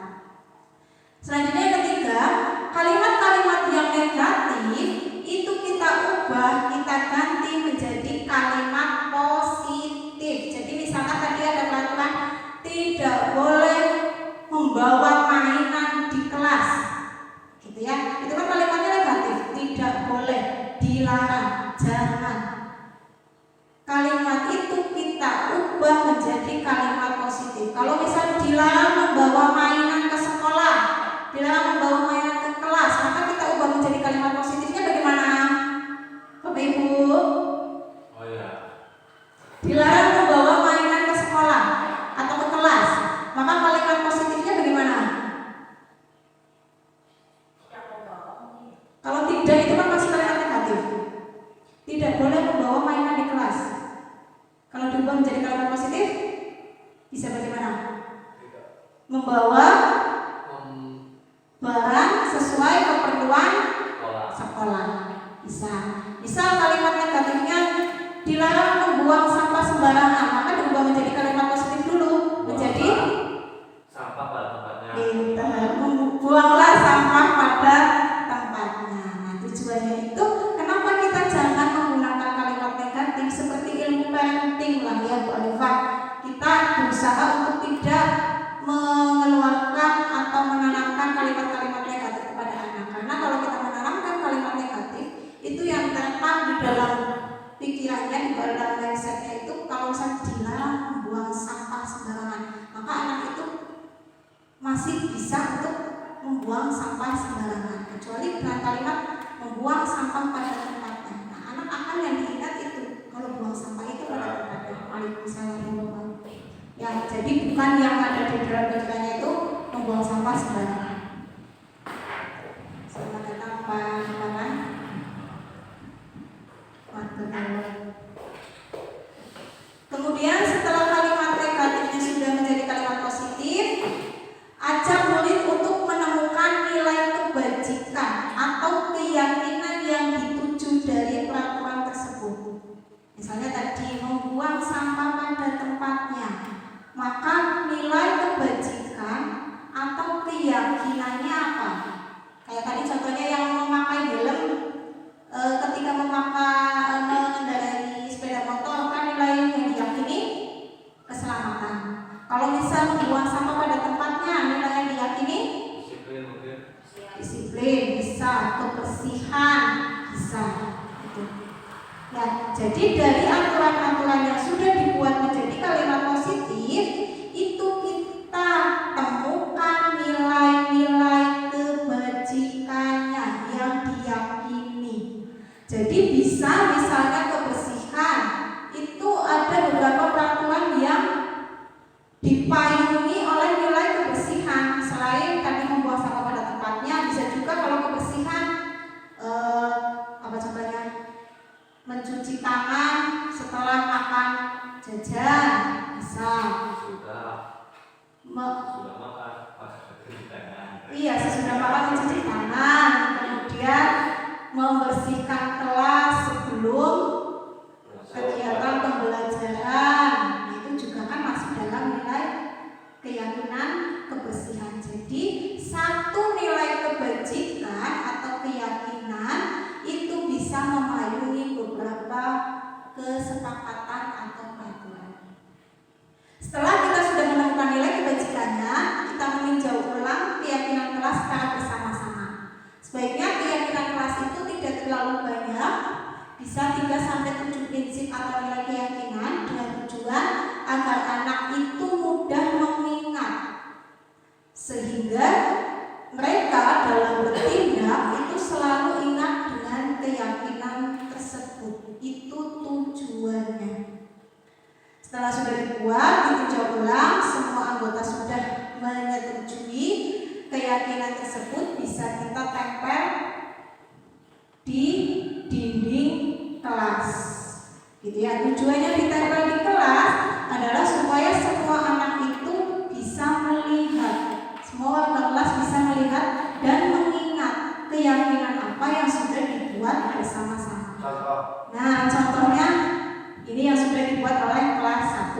[SPEAKER 1] Selanjutnya yang ketiga, kalimat-kalimat yang negatif itu kita ubah, kita ganti menjadi kalimat positif. Jadi misalkan tadi ada peraturan tidak boleh membawa mainan di kelas, gitu ya. Itu kan kalimatnya negatif, tidak boleh, dilarang, jangan. Kalimat itu kita ubah menjadi kalimat positif. Kalau misal dilarang membawa mainan ke sekolah, dilarang membawa mainan ke kelas, maka kita ubah menjadi kalimat positifnya bagaimana? Bapak Ibu?
[SPEAKER 4] Oh iya.
[SPEAKER 1] Dilarang membawa mainan ke sekolah atau ke kelas, maka kalimat positifnya bagaimana? Kalau tidak itu kan masih kalimat negatif. Tidak boleh membawa mainan di kelas. Kalau diubah menjadi kalimat positif, bisa bagaimana? Membawa barang sesuai keperluan sekolah. Bisa. Misal kalimat negatifnya dilarang membuang sampah sembarangan, maka diubah menjadi kalimat positif dulu, menjadi
[SPEAKER 4] sampah pada tempatnya.
[SPEAKER 1] Buanglah sampah pada tempatnya. Nah, tujuannya itu kenapa kita jangan menggunakan kalimat negatif seperti ilmu parenting lah ya Bu Alifah. Kita berusaha untuk tidak mengeluarkan atau menanamkan kalimat-kalimat negatif kepada anak. Karena kalau kita menanamkan kalimat negatif, itu yang tertanam di dalam pikirannya, di dalam mindsetnya itu kalau misalnya dilarang membuang sampah sembarangan, maka anak itu masih bisa untuk membuang sampah sembarangan, kecuali dengan kalimat membuang sampah pada tempatnya. Nah, anak akan yang diingat itu kalau buang sampah itu pada tempatnya. Waalaikumsalam. Ya, jadi bukan yang ada di dalam pikirannya itu membuang sampah sembarangan. Selamat datang Pak Manan. Kemudian setelah kalimat negatifnya sudah menjadi kalimat positif, ajak murid untuk menemukan nilai kebajikan atau keyakinan yang dituju dari peraturan tersebut. Misalnya tadi membuang sampah pada tempatnya, maka nilai kebajikan membuang sampah pada tempatnya. Nilai yang diyakini
[SPEAKER 4] Disiplin mungkin.
[SPEAKER 1] disiplin bisa, kebersihan bisa, gitu. Ya, jadi dari aturan-aturan yang sudah dibuat menjadi kalimat positif itu kita temukan nilai-nilai kebajikannya yang diyakini. Jadi bisa misalnya kebersihan itu ada beberapa peraturan yang dipayungi oleh nilai kebersihan. Selain tadi membuang sampah pada tempatnya, bisa juga kalau kebersihan apa contohnya, mencuci tangan setelah makan jajan bisa.
[SPEAKER 4] Sudah makan pas cuci tangan.
[SPEAKER 1] Iya, sesudah makan mencuci tangan, kemudian membersihkan kelas sebelum kegiatan pembelajaran. Itu juga kan masuk dalam nilai keyakinan kebersihan. Jadi satu nilai kebajikan atau keyakinan itu bisa memayungi beberapa kesepakatan atau peraturan. Setelah kita sudah menemukan nilai kebajikannya, kita meninjau ulang keyakinan kelas secara bersama-sama. Sebaiknya keyakinan kelas itu tidak terlalu banyak, bisa 3-7 prinsip atau nilai keyakinan dengan tujuan agar anak itu mudah mengingat, sehingga mereka dalam bertindak itu selalu ingat dengan keyakinan tersebut. Itu tujuannya. Setelah sudah dibuat, ditinjau ulang, semua anggota sudah menyetujui keyakinan tersebut, bisa kita tempel di dinding kelas, gitu ya. Tujuannya ditempel di kelas adalah supaya semua anak itu bisa melihat, semua warga kelas bisa melihat dan mengingat keyakinan apa yang sudah dibuat bersama-sama.
[SPEAKER 2] Contoh.
[SPEAKER 1] Nah, contohnya ini yang sudah dibuat oleh kelas 1.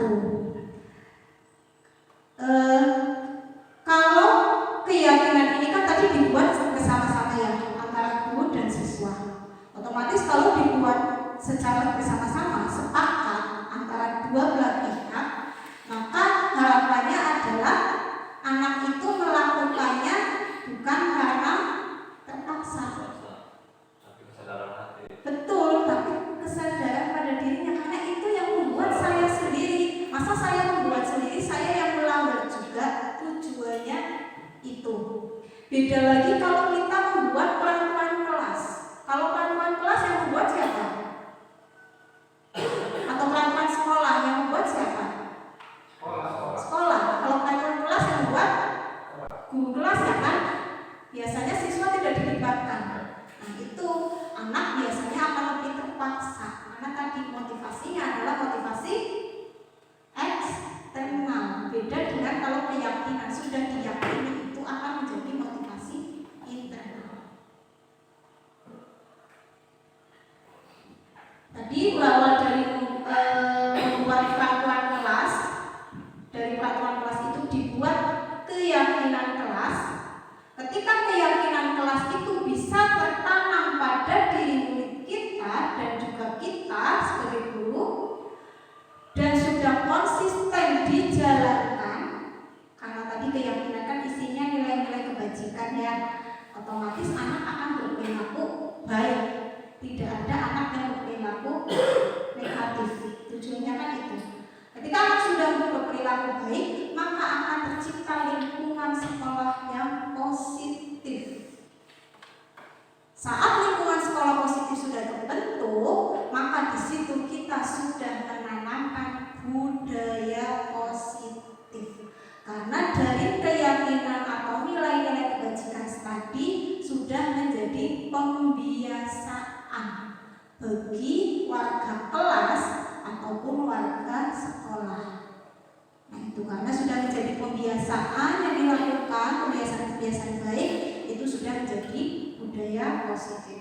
[SPEAKER 1] Kalau keyakinan ini kan tadi dibuat bersama-sama ya, antara guru dan siswa. Otomatis kalau dibuat secara bersama-sama, sepakat antara dua belah pihak, maka harapannya adalah anak itu melakukannya bukan karena terpaksa.
[SPEAKER 4] Tapi kesadaran hati.
[SPEAKER 1] Betul, tapi kesadaran pada dirinya, karena itu yang membuat saya sendiri. Masa saya membuat sendiri, saya yang melanggar juga. Tujuannya itu. Beda lagi kalau kita membuat pelan-pelan kelas. Kalau pelan-pelan kelas yang membuat siapa? Atau pelan-pelan sekolah yang membuat siapa? Sekolah. Kalau pelan-pelan kelas yang membuat guru kelas ya kan? Biasanya siswa tidak dilibatkan. Nah itu anak biasanya akan lebih terpaksa, karena tadi motivasinya adalah motivasi eksternal. Beda dengan kalau keyakinan sudah diyakini, itu akan menjadi motivasi internal. Tadi berawal dari membuat peraturan kelas, dari peraturan kelas itu dibuat keyakinan kelas. Ketika keyakinan kelas itu bisa tertanam pada diri murid kita dan juga kita sebagai guru, dan sudah konsisten dijalankan, karena tadi keyakinan kan isinya nilai-nilai kebajikan ya, otomatis anak akan berperilaku baik. Tidak ada anak yang berperilaku negatif. Tujuannya kan itu. Ketika anak sudah berperilaku baik, maka akan tercipta lingkungan sekolah yang positif. Saat lingkungan sekolah positif sudah terbentuk, maka di situ kita sudah menanamkan budaya positif. Karena dari keyakinan atau nilai-nilai kebajikan tadi sudah menjadi pembiasaan bagi warga kelas ataupun warga sekolah. Nah itu karena sudah menjadi pembiasaan yang dilakukan, kebiasaan-kebiasaan baik, itu sudah menjadi budaya positif.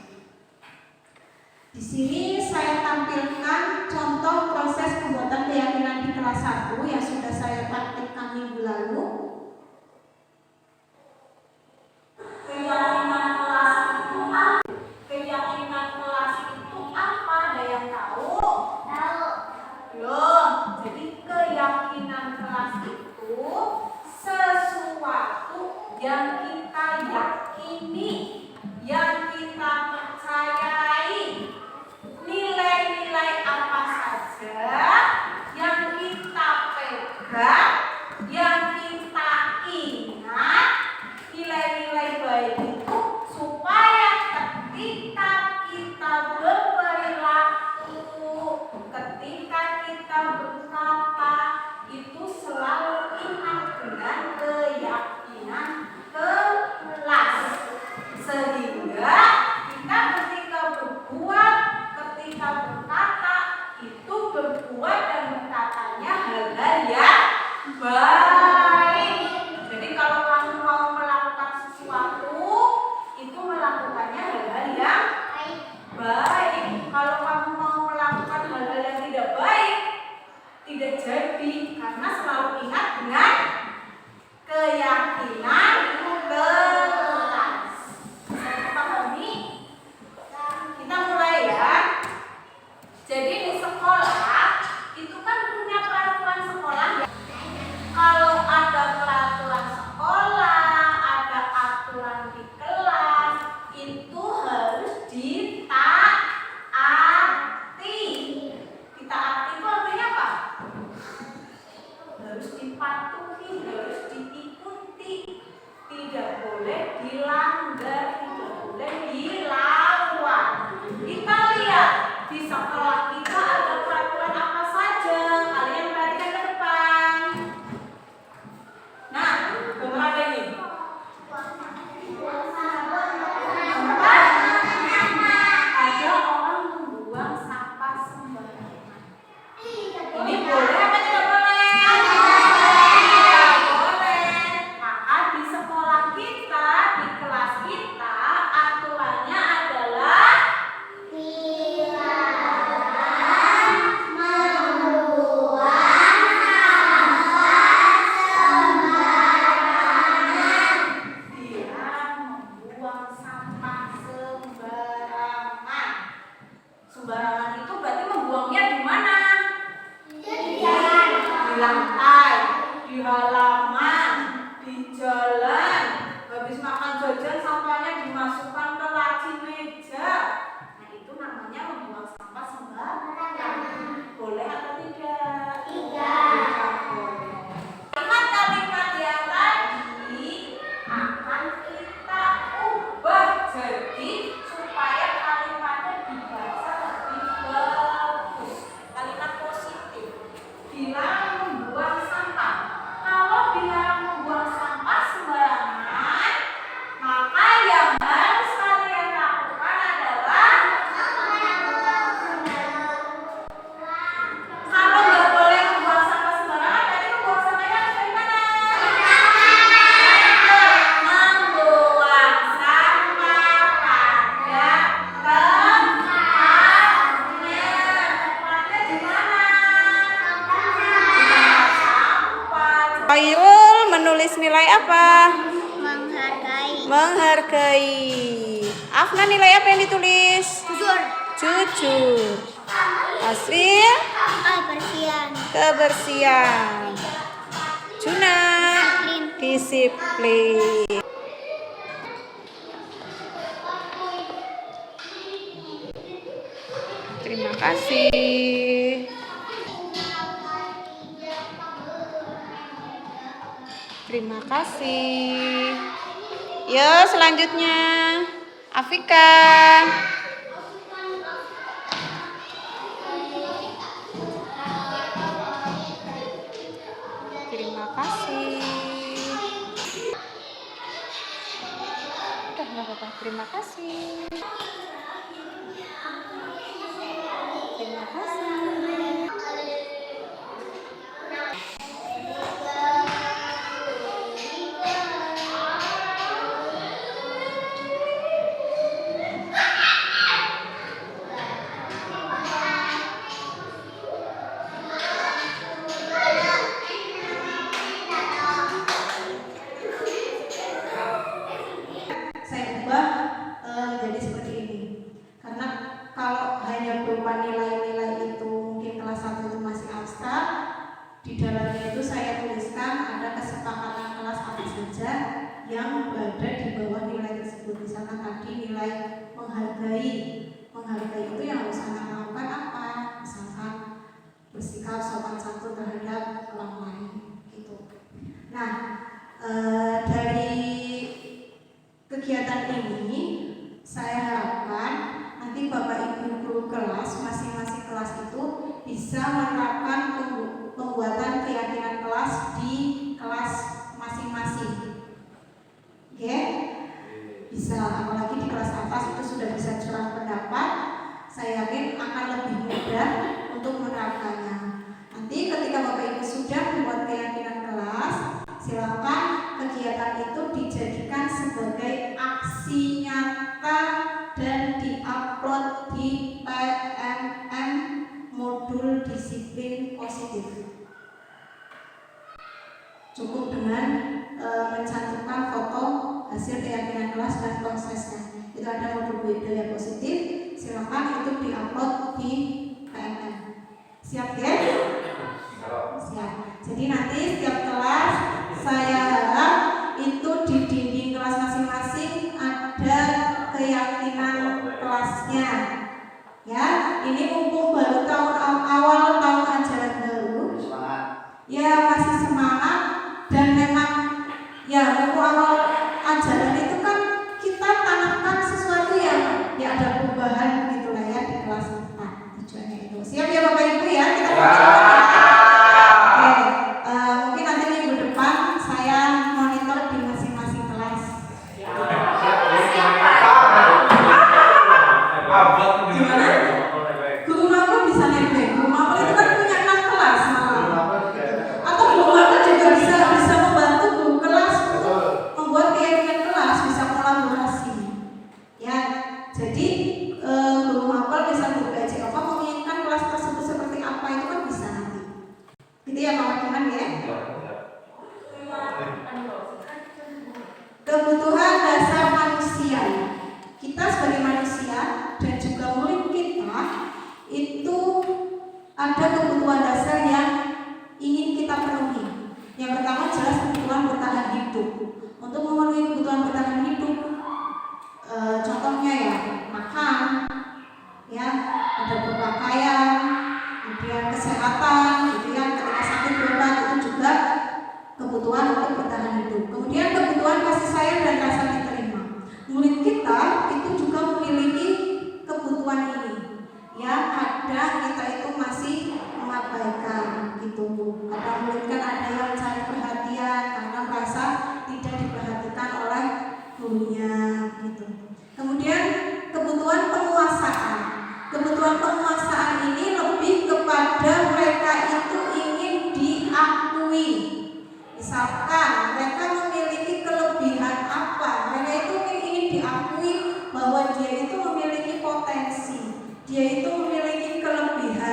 [SPEAKER 1] Di sini saya tampilkan contoh proses pembuatan keyakinan di kelas 1 yang sudah saya praktikkan minggu lalu. Keyakinan kelas itu apa? Keyakinan kelas itu apa? Ada yang tahu?
[SPEAKER 3] Tahu.
[SPEAKER 1] Belum. Jadi keyakinan kelas itu Khairul menulis nilai apa?
[SPEAKER 3] Menghargai.
[SPEAKER 1] Menghargai. Afna nilai apa yang ditulis?
[SPEAKER 3] Jujur.
[SPEAKER 1] Jujur. Asril
[SPEAKER 3] Kebersihan.
[SPEAKER 1] kebersihan. Juna disiplin. Terima kasih. Terima kasih. Yo, selanjutnya Afika. Terima kasih. Udah nggak apa-apa. Terima kasih. Terima kasih. Saya ubah jadi seperti ini, karena kalau hanya berupa nilai-nilai itu mungkin kelas 1 itu masih abstrak. Di dalamnya itu saya tuliskan ada kesepakatan kelas apa saja yang berada di bawah nilai tersebut. Misalkan tadi nilai menghargai. Menghargai itu yang harus anak lakukan apa? Misalkan bersikap sopan santun terhadap orang lain gitu. Nah, dari kegiatan ini saya harapkan nanti Bapak Ibu guru kelas masing-masing kelas itu bisa menerapkan pembuatan keyakinan kelas di kelas masing-masing. Oke? Bisa, apalagi di kelas atas itu sudah bisa curang pendapat. Saya yakin akan lebih mudah untuk menerapkannya. Nanti ketika Bapak Ibu sudah membuat keyakinan kelas, silakan kegiatan itu dijadikan sebagai aksi nyata dan diupload di PMM modul disiplin positif. Cukup dengan mencantumkan foto hasil keyakinan kelas dan prosesnya. Itu ada modul budaya positif. Silakan itu diupload di PMM. Siap ya? Siap. Jadi nanti setiap kelas saya harap itu di dinding kelas masing-masing ada keyakinan kelasnya. Ya, ini mumpung baru awal tahun ajaran baru.
[SPEAKER 2] Semangat.
[SPEAKER 1] Ya, masih semangat dan memang ya mumpung awal ajaran itu kan kita tanamkan sesuatu yang ya ada perubahan gitulah ya di kelas 4. Tujuannya itu. Siap ya Bapak Ibu ya? Kita mungkin nanti minggu depan saya monitor di masing-masing kelas. Gimana? Guru mapel bisa nebeng. Guru mapel itu kan punya 6 kelas malah. Atau guru mapel juga bisa membantu guru kelas untuk membuat keyakinan kelas, bisa kolaborasi. Ya, jadi guru mapel bisa berbagi apa menginginkan kelas tersebut seperti apa itu kan bisa nanti. Gitu ya Pak Wakiman ya. Kebutuhan dasar manusia. Kita sebagai manusia dan juga murid kita itu ada kebutuhan dasar yang ingin kita penuhi. Yang pertama jelas kebutuhan bertahan hidup. Untuk memenuhi kebutuhan bertahan hidup, contohnya ya makan, ya ada berpakaian, kemudian kesehatan, gitu ya ketika sakit berobat itu juga kebutuhan untuk bertahan hidup. Kemudian kebutuhan kasih sayang dan rasa diterima. Murid kita itu juga memiliki kebutuhan ini. Ya, kadang kita itu masih mengabaikan gitu. Kadang murid kan ada yang mencari perhatian karena merasa tidak diperhatikan oleh gurunya gitu. Kemudian kebutuhan penguasaan. Kebutuhan penguasaan ini lebih kepada mereka itu ingin diakui. Misalkan mereka memiliki kelebihan apa, mereka itu ingin diakui bahwa dia itu memiliki potensi, dia itu memiliki kelebihan.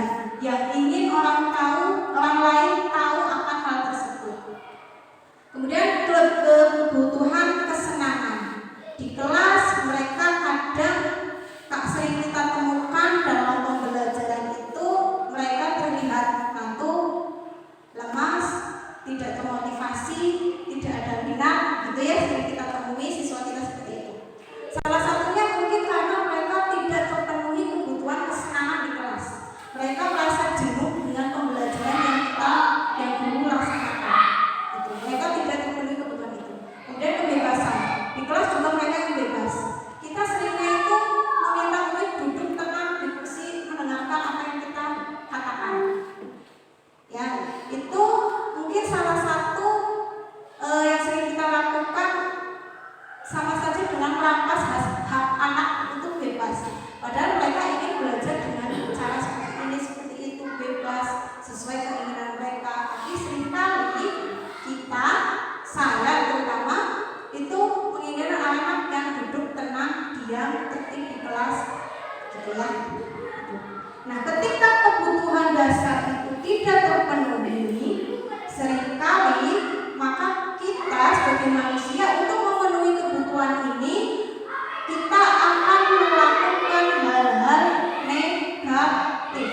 [SPEAKER 1] negatif.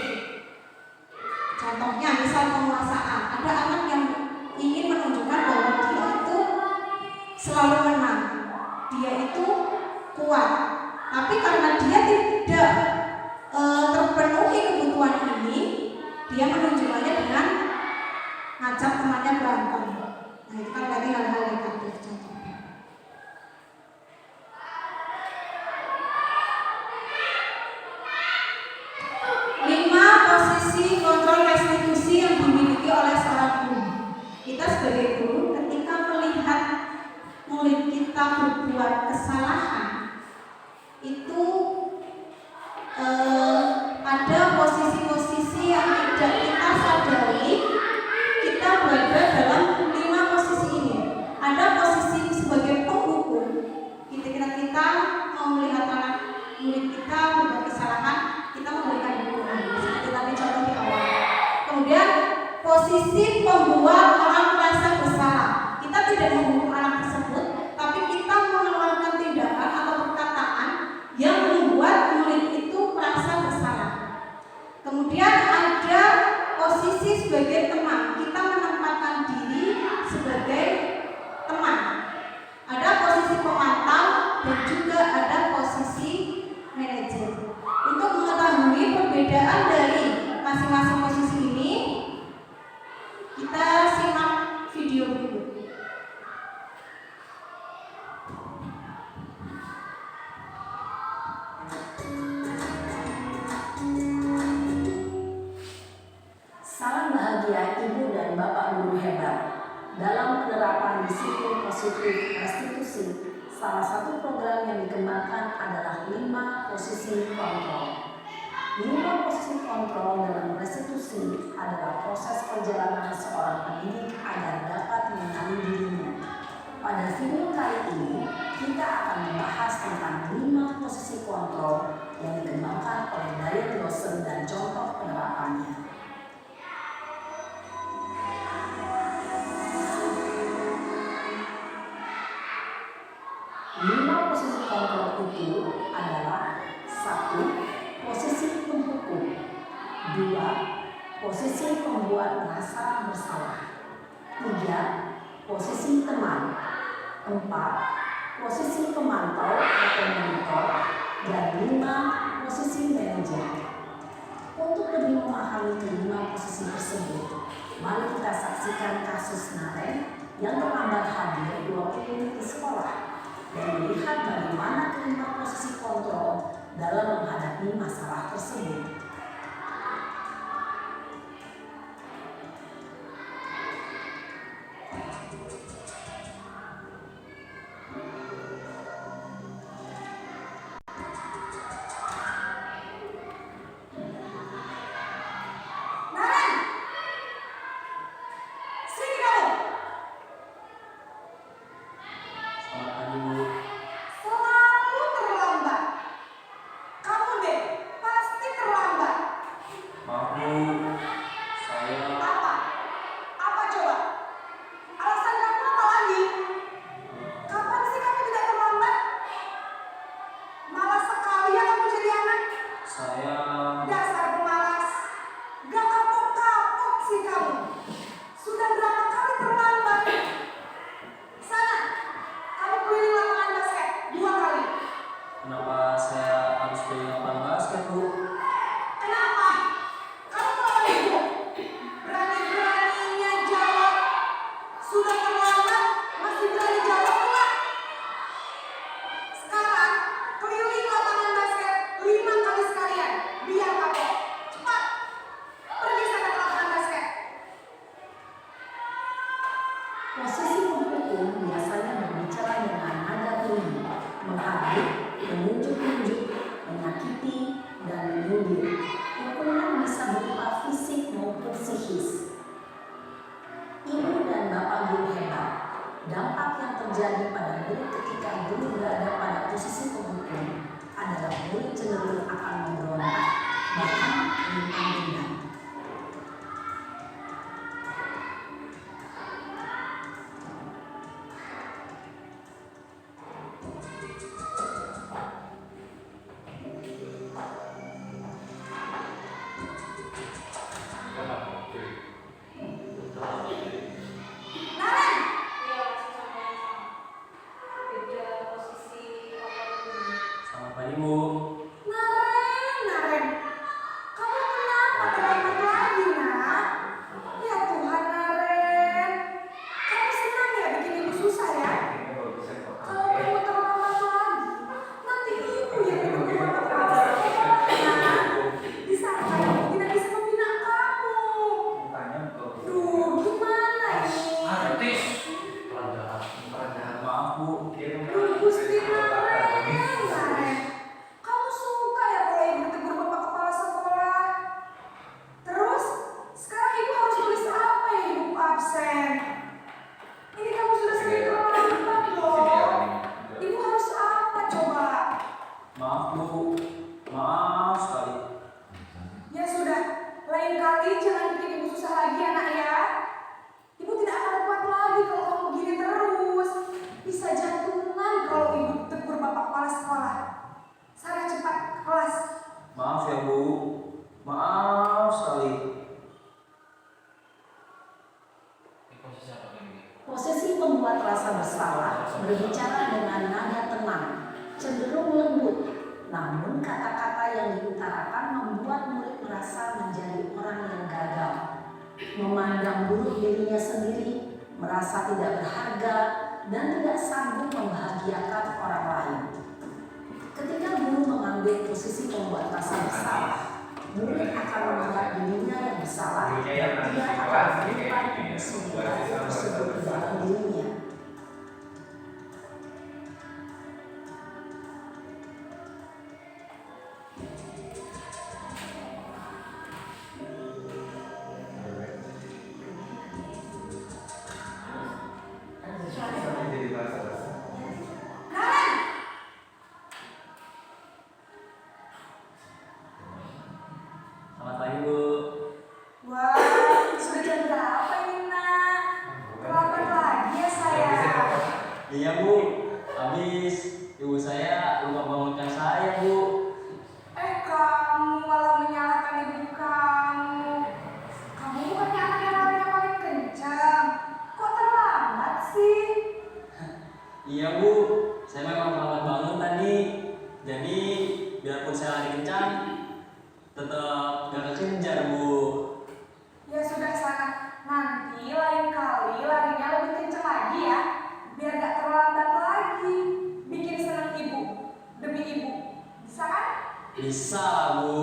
[SPEAKER 1] Contohnya misal penguasaan, ada anak yang ingin menunjukkan bahwa dia itu selalu menang, dia itu kuat, tapi karena dia tidak terpenuhi kebutuhan ini, dia menunjukkannya dengan ngajak temannya berantem. Nah itu kan berarti hal-hal negatif contohnya. 5 posisi kontrol restitusi yang dimiliki oleh seorang guru. Kita sebagai guru ketika melihat murid kita berbuat kesalahan, itu ada posisi-posisi yang tidak kita sadari. Kita berada dalam 5 posisi ini. Ada posisi sebagai penghukum. Kita mau melihat anak murid kita berbuat kesalahan, kita memberikan hukuman. Seperti tadi contoh di awal. Kemudian posisi pembuat orang merasa bersalah. Kita tidak menghukum anak tersebut, tapi kita mengeluarkan tindakan atau perkataan yang membuat murid itu merasa bersalah. Kemudian ada posisi sebagai teman. Kita menempatkan diri sebagai teman. Ada posisi pemantau dan juga ada posisi manajer. Untuk mengetahui perbedaan dari masing-masing posisi ini, kita simak video berikut.
[SPEAKER 5] Salam bahagia Ibu dan Bapak Guru hebat. Dalam penerapan disiplin positif restitusi, salah satu program yang dikembangkan adalah 5 posisi kontrol. 5 posisi kontrol dalam restitusi adalah proses perjalanan seorang pendidik agar dapat mengenali dirinya. Pada video kali ini, kita akan membahas tentang 5 posisi kontrol yang dikembangkan oleh Diane Dawson dan contoh penerapannya. 5 posisi kontrol itu adalah 1. Posisi penghukum, 2. Posisi pembuat merasa bersalah, 3. Posisi teman, 4. Posisi pemantau atau monitor, dan 5. Posisi manajer. Untuk lebih memahami kelima posisi tersebut, mari kita saksikan kasus Naren yang terlambat hadir 20 menit di sekolah dan melihat bagaimana kelima posisi kontrol dalam menghadapi masalah tersebut.
[SPEAKER 1] Selalu terlambat. Kamu deh pasti terlambat.
[SPEAKER 5] berbicara dengan nada tenang, cenderung lembut. Namun kata-kata yang diutarakan membuat murid merasa menjadi orang yang gagal, memandang buruk dirinya sendiri, merasa tidak berharga, dan tidak sanggup membahagiakan orang lain. Ketika guru mengambil posisi pembuat rasa bersalah, murid akan menganggap dirinya yang bersalah dan dia akan menyimpan emosi tersebut di dalam dirinya.
[SPEAKER 6] Selamat pagi, Bu.
[SPEAKER 7] Wah, sudah jam berapa ini, Nak? Terlambat lagi ya saya.
[SPEAKER 6] Iya, Bu. Habis ibu saya lupa bangunkan saya, Bu.
[SPEAKER 7] Kamu malah menyalahkan ibu kamu. Kamu bukannya anak yang larinya paling kencang. Kok terlambat sih?
[SPEAKER 6] Iya, Bu. Saya memang terlambat bangun tadi. Jadi, biarpun saya lari kencang, tetap gak kekejar, Bu.
[SPEAKER 7] Ya sudah sana. Nanti lain kali larinya lebih kencang lagi ya. Biar gak terlambat lagi. Bikin senang ibu. Demi ibu. Bisa kan?
[SPEAKER 6] Bisa lah, Bu.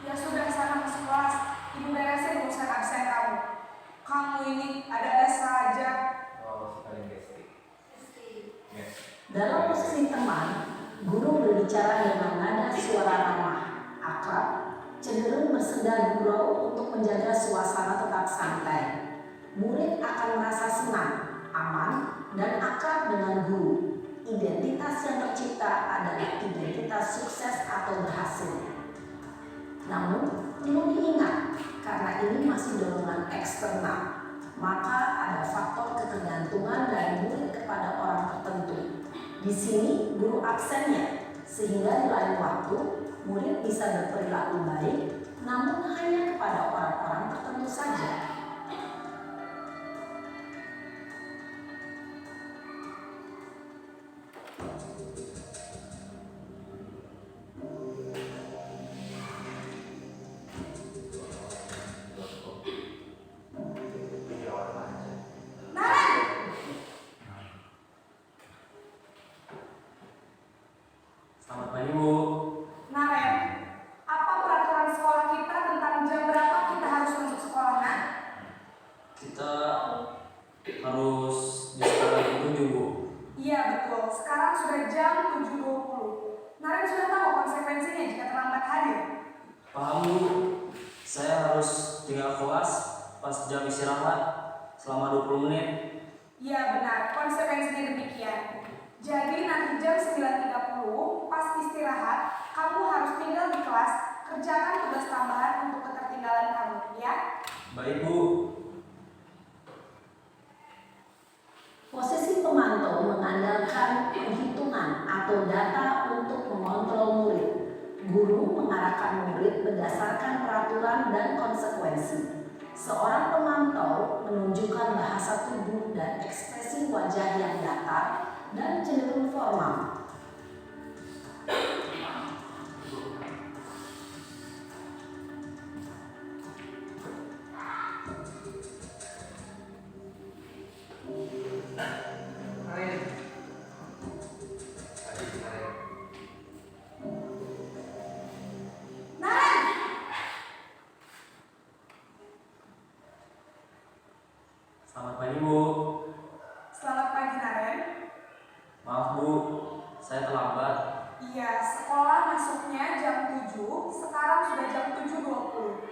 [SPEAKER 7] Ya sudah sana masuk kelas. Ibu beresin urusan absen kamu. Kamu ini ada-ada saja.
[SPEAKER 4] Oh, sekali gestik. Yes.
[SPEAKER 5] Dalam posisi teman, guru berbicara dengan nada suara ramah, akrab, cenderung bersenda gurau untuk menjaga suasana tetap santai. Murid akan merasa senang, aman, dan akrab dengan guru. Identitas yang tercipta adalah identitas sukses atau berhasil. Namun, perlu diingat, karena ini masih dorongan eksternal, maka ada faktor ketergantungan dari murid kepada orang tertentu. Di sini guru absennya, sehingga di lain waktu murid bisa berperilaku baik, namun hanya kepada orang-orang tertentu saja.
[SPEAKER 6] Selamat pagi, Bu.
[SPEAKER 7] Naren, apa peraturan sekolah kita tentang jam berapa kita harus masuk sekolah, Nak?
[SPEAKER 6] Kita harus di sekolah jam 7, Bu.
[SPEAKER 7] Iya betul, sekarang sudah jam 7.20. Naren sudah tahu konsekuensinya jika terlambat hadir.
[SPEAKER 6] Paham, Bu. Saya harus tinggal kelas pas jam istirahat selama 20 menit.
[SPEAKER 7] Iya benar, konsekuensinya demikian. Jadi nanti jam 9.30 pas istirahat, kamu harus tinggal di kelas, kerjakan tugas tambahan untuk ketertinggalan kamu, ya?
[SPEAKER 6] Baik, Bu.
[SPEAKER 5] Posisi pemantau mengandalkan penghitungan atau data untuk mengontrol murid. Guru mengarahkan murid berdasarkan peraturan dan konsekuensi. Seorang pemantau menunjukkan bahasa tubuh dan ekspresi wajah yang datar dan cenderung formal.
[SPEAKER 6] Selamat pagi, Bu.
[SPEAKER 7] Selamat pagi, Naren.
[SPEAKER 6] Maaf, Bu. Saya terlambat.
[SPEAKER 7] Iya, sekolah masuknya jam 7, sekarang sudah jam 7.20.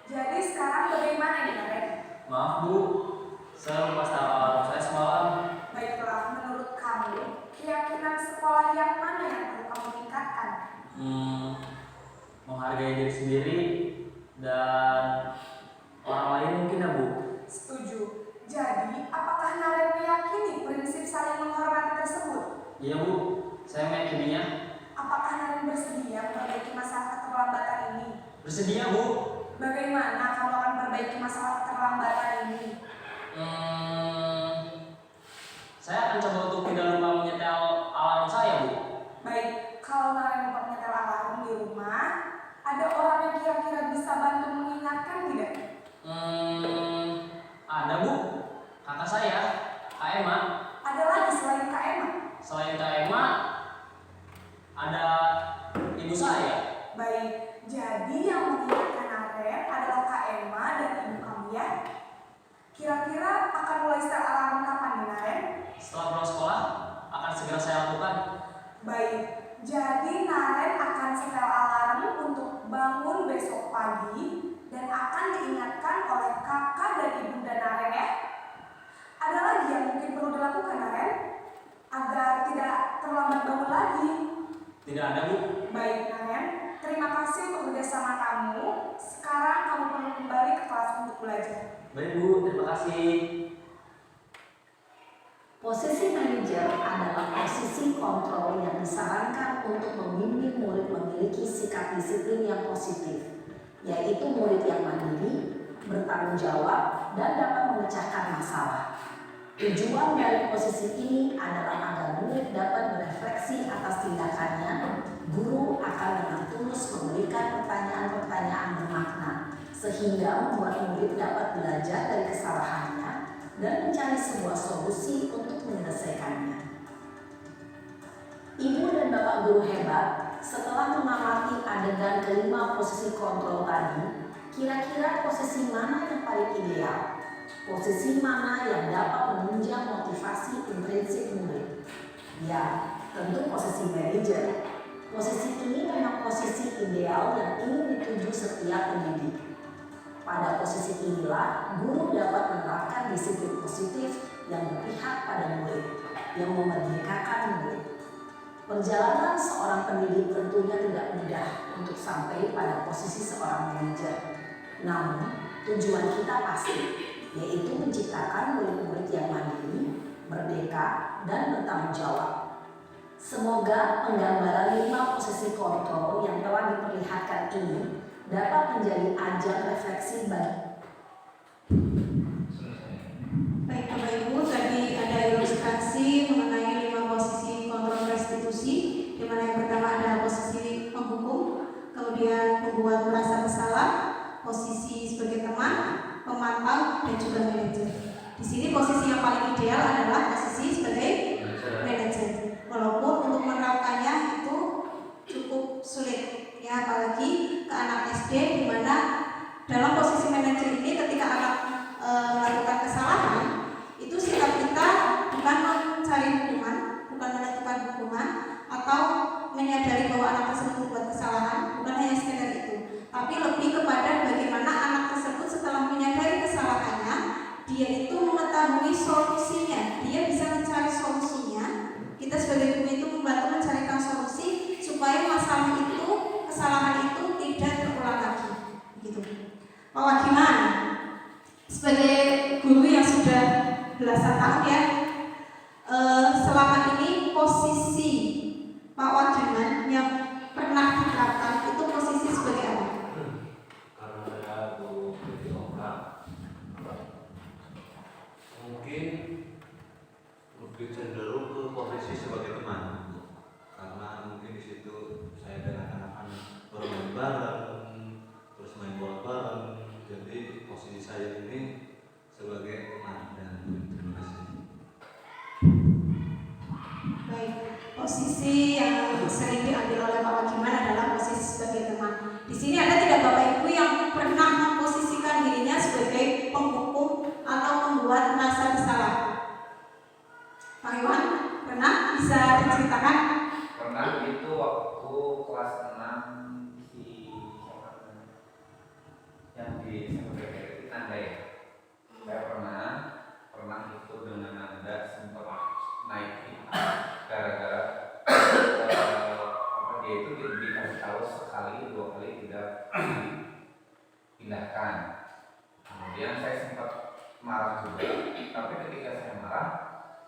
[SPEAKER 7] Jadi sekarang bagaimana nih, Naren?
[SPEAKER 6] Maaf, Bu. Saya lupa start alarm saya semalam.
[SPEAKER 7] Baiklah, menurut kamu, keyakinan sekolah yang mana yang perlu kamu tingkatkan?
[SPEAKER 6] Menghargai diri sendiri dan orang lain mungkin, ya, Bu.
[SPEAKER 7] Setuju. Jadi, apakah Naren meyakini prinsip saling menghormati tersebut?
[SPEAKER 6] Iya, Bu. Saya meyakininya.
[SPEAKER 7] Apakah Naren bersedia memperbaiki masalah keterlambatan ini?
[SPEAKER 6] Bersedia, Bu.
[SPEAKER 7] Bagaimana kamu akan memperbaiki masalah keterlambatan ini?
[SPEAKER 6] Saya akan coba untuk tidak lupa menyetel alarm saya, Bu.
[SPEAKER 7] Baik, kalau Naren lupa menyetel alarm di rumah, ada orang yang kira-kira bisa bantu mengingatkan tidak?
[SPEAKER 6] Ada, Bu. Kakak saya, Kak Emma.
[SPEAKER 7] Ada lagi selain Kak Emma?
[SPEAKER 6] Selain Kak Emma, ada ibu saya.
[SPEAKER 7] Baik, jadi yang mengingatkan Naren adalah Kak Emma dan ibu kamu ya. Kira-kira akan mulai setel alarm kapan nih Naren?
[SPEAKER 6] Setelah pulang sekolah, akan segera saya lakukan.
[SPEAKER 7] Baik, jadi Naren akan setel alarm untuk bangun besok pagi dan akan diingatkan oleh kakak dan ibunda Naren ya. Ada lagi yang mungkin perlu dilakukan Naren agar tidak terlambat bangun lagi?
[SPEAKER 6] Tidak ada, Bu.
[SPEAKER 7] Baik Naren, terima kasih untuk kerjasama kamu. Sekarang kamu perlu kembali ke kelas untuk belajar.
[SPEAKER 6] Baik, Bu. Terima kasih.
[SPEAKER 5] Posisi manajer adalah posisi kontrol yang disarankan untuk membimbing murid memiliki sikap disiplin yang positif, yaitu murid yang mandiri, bertanggung jawab, dan dapat memecahkan masalah. Tujuan dari posisi ini adalah agar murid dapat berefleksi atas tindakannya. Guru akan dengan tulus memberikan pertanyaan-pertanyaan bermakna, sehingga membuat murid dapat belajar dari kesalahannya dan mencari sebuah solusi untuk menyelesaikannya. Ibu dan bapak guru hebat, setelah mengamati adegan kelima posisi kontrol tadi, kira-kira posisi mana yang paling ideal? Posisi mana yang dapat menunjang motivasi intrinsik murid? Ya, tentu posisi manajer. Posisi ini memang posisi ideal yang ingin dituju setiap pendidik. Pada posisi inilah, guru dapat menerapkan disiplin positif yang berpihak pada murid, yang memerdekakan murid. Perjalanan seorang pendidik tentunya tidak mudah untuk sampai pada posisi seorang manajer. Namun, tujuan kita pasti, yaitu menciptakan murid-murid yang mandiri, merdeka, dan bertanggung jawab. Semoga penggambaran 5 posisi kontrol yang telah diperlihatkan ini dapat menjadi ajang refleksi bagi.
[SPEAKER 1] Baik Bapak Ibu, tadi ada ilustrasi mengenai 5 posisi kontrol restitusi, di mana yang pertama ada posisi penghukum, kemudian pembuat merasa bersalah, posisi sebagai teman, pemantau, dan juga manajer. Di sini posisi yang paling ideal adalah posisi sebagai manajer. Walaupun untuk menerapkannya itu cukup sulit, ya apalagi ke anak SD, di mana dalam posisi manajer ini ketika anak melakukan kesalahan, itu sikap kita bukan mencari hukuman, bukan menentukan hukuman, atau menyadari bahwa anak tersebut membuat kesalahan, bukan hanya sekedar itu, tapi lebih kepada bagaimana anak tersebut setelah menyadari kesalahannya, dia itu mengetahui solusinya, dia bisa mencari solusinya. Kita sebagai guru itu membantu mencarikan solusi supaya masalah itu, kesalahan itu tidak terulang lagi. Begitu. Pak Wagiman, sebagai guru yang sudah belasan tahun ya, selama ini posisi Pak Wagiman yang pernah diterapkan itu posisi sebagai apa?
[SPEAKER 2] Karena saya guru BPOK, mungkin lebih cenderung ke posisi sebagai teman, karena mungkin di situ saya dan anak-anak bermain bareng, terus main bola bareng. Jadi posisi saya ini sebagai teman dan terima kasih.
[SPEAKER 1] Baik, posisi yang sering diambil oleh Pak Wagiman adalah posisi sebagai teman. Di sini ada tidak Bapak Ibu yang pernah memposisikan dirinya sebagai penghukum atau membuat merasa bersalah? Pak Iwan, pernah? Bisa diceritakan?
[SPEAKER 4] Pernah itu waktu kelas 6 si siapa namanya? Yang di sebagai Nanda ya. Saya pernah itu dengan Nanda sempat naik kita gara-gara dia itu dikasih tahu sekali 2 kali tidak dipindahkan. Kemudian saya sempat marah juga, tapi ketika saya marah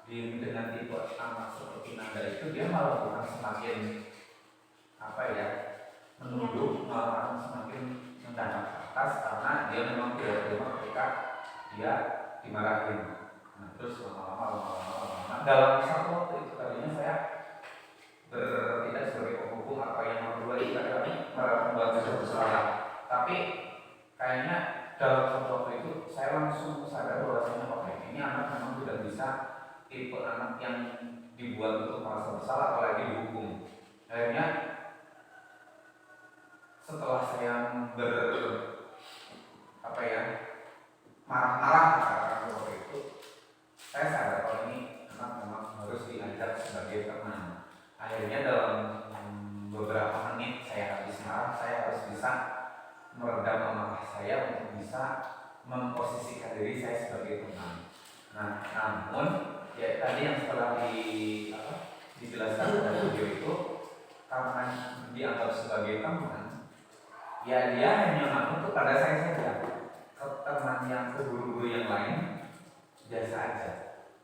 [SPEAKER 4] dengan tipe anak seperti Nanda itu, dia malah bukan semakin menuduh, malah semakin mendadak atas karena dia memang tidak terima ketika dia dimarahin. Nah, terus lama-lama dalam satu waktu itu tadinya saya bertindak sebagai penghubung atau yang berdua itu adalah membuat sesuatu bersalah. Tapi kayaknya dalam satu waktu itu saya langsung sadar bahwasanya oke, ini anak memang tidak bisa tipe anak yang dibuat untuk merasa bersalah apalagi dihukum. Akhirnya setelah saya marah-marah karena waktu itu, saya sadar kalau ini anak memang harus diajak sebagai teman. Akhirnya dalam beberapa menit saya habis marah, saya harus bisa meredam amarah saya untuk bisa memposisikan diri saya sebagai teman. Nah, namun ya tadi yang setelah dijelaskan pada video itu, karena dianggap sebagai teman, ya dia hanya ngaku kepada saya saja. Ke teman yang ke guru-guru yang lain biasa aja.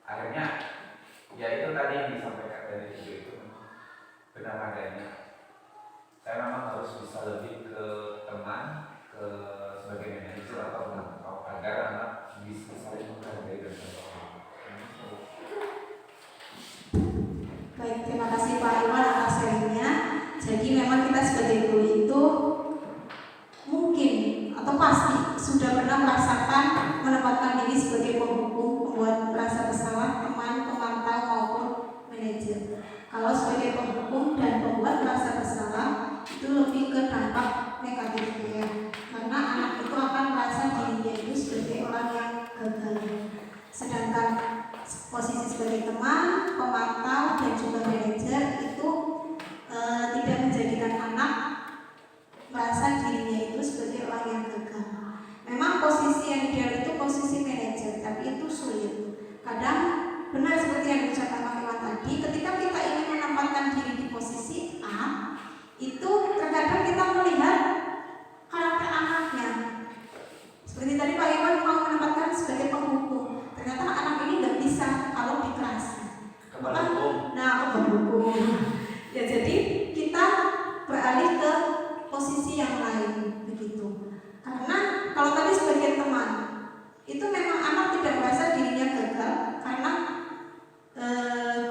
[SPEAKER 4] Akhirnya ya itu tadi yang disampaikan dari video itu benar adanya. Saya memang harus bisa lebih ke teman, ke sebagai manajer atau menangkap agar anak bisa saling menghargai dan sebagainya.
[SPEAKER 1] Baik, terima kasih Pak Iwan atas sharingnya. Jadi memang kita sebagai guru itu mungkin atau pasti sudah pernah merasakan menempatkan diri sebagai penghukum, pembuat merasa bersalah, teman, pemantau maupun manajer. Kalau sebagai penghukum dan pembuat merasa bersalah itu lebih ke dampak negatifnya, karena anak itu akan merasa dirinya itu sebagai orang yang gagal. Sedangkan posisi sebagai teman, pemantau dan juga manajer itu tidak menjadikan anak merasa dirinya itu sebagai orang yang gagal. Memang posisi yang ideal itu posisi manajer, tapi itu sulit. Kadang benar seperti yang diucapkan Pak Iwan tadi, ketika kita ingin menempatkan diri di posisi A, itu terkadang kita melihat karakter anaknya. Seperti tadi Pak Iwan mau menempatkan sebagai penghukum, ternyata anak ini nggak bisa kalau di kelas. Nah, penghukum. Ya jadi kita beralih ke posisi yang lain begitu. Karena kalau tadi sebagai teman, itu memang anak tidak merasa dirinya gagal karena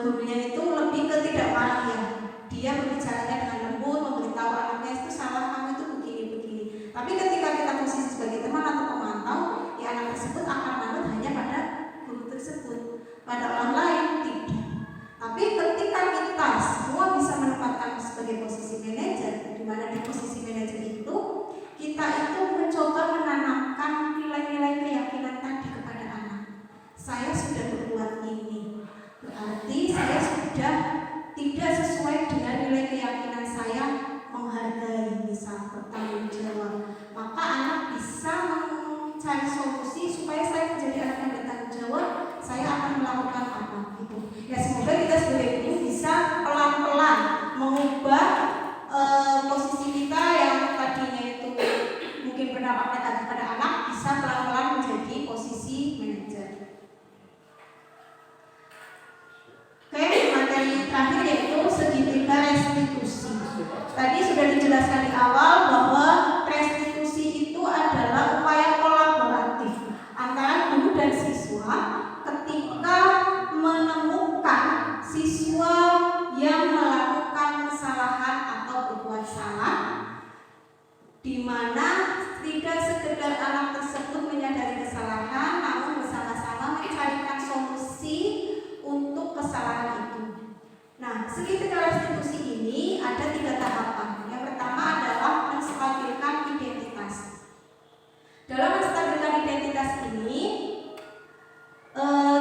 [SPEAKER 1] gurunya itu lebih ke tidak marah ya. Dia berbicaranya dengan lembut, memberitahu anaknya itu salah, kamu itu begini-begini. Tapi ketika kita posisi sebagai teman atau pemantau, ya anak tersebut akan manut hanya pada guru tersebut, pada orang lain tidak. Tapi ketika kita semua bisa menempatkan sebagai posisi manajer, di mana di posisi manajer itu kita itu mencoba menanamkan nilai-nilai keyakinan tadi kepada anak. Saya sudah berbuat ini, berarti saya sudah tidak sesuai dengan nilai keyakinan saya, menghargai, misal bertanggung jawab. Maka anak bisa mencari solusi supaya saya menjadi anak yang bertanggung jawab. Saya akan melakukan apa gitu. Ya semoga kita sebagai guru bisa pelan-pelan mengubah posisi kita yang tadinya itu mungkin berdampak negatif pada anak, bisa pelan-pelan menjadi posisi manajer. Oke, materi terakhir yaitu segitiga restitusi. Tadi sudah dijelaskan di awal bahwa restitusi itu adalah upaya kolaboratif antara guru dan siswa ketika menemukan siswa yang melakukan kesalahan atau berbuat salah, di mana tidak sekedar anak tersebut menyadari kesalahan, namun bersama-sama mencarikan solusi untuk kesalahan itu. Nah, segitiga restitusi ini ada 3 tahapan. Yang pertama adalah menstabilkan identitas. Dalam menstabilkan identitas ini,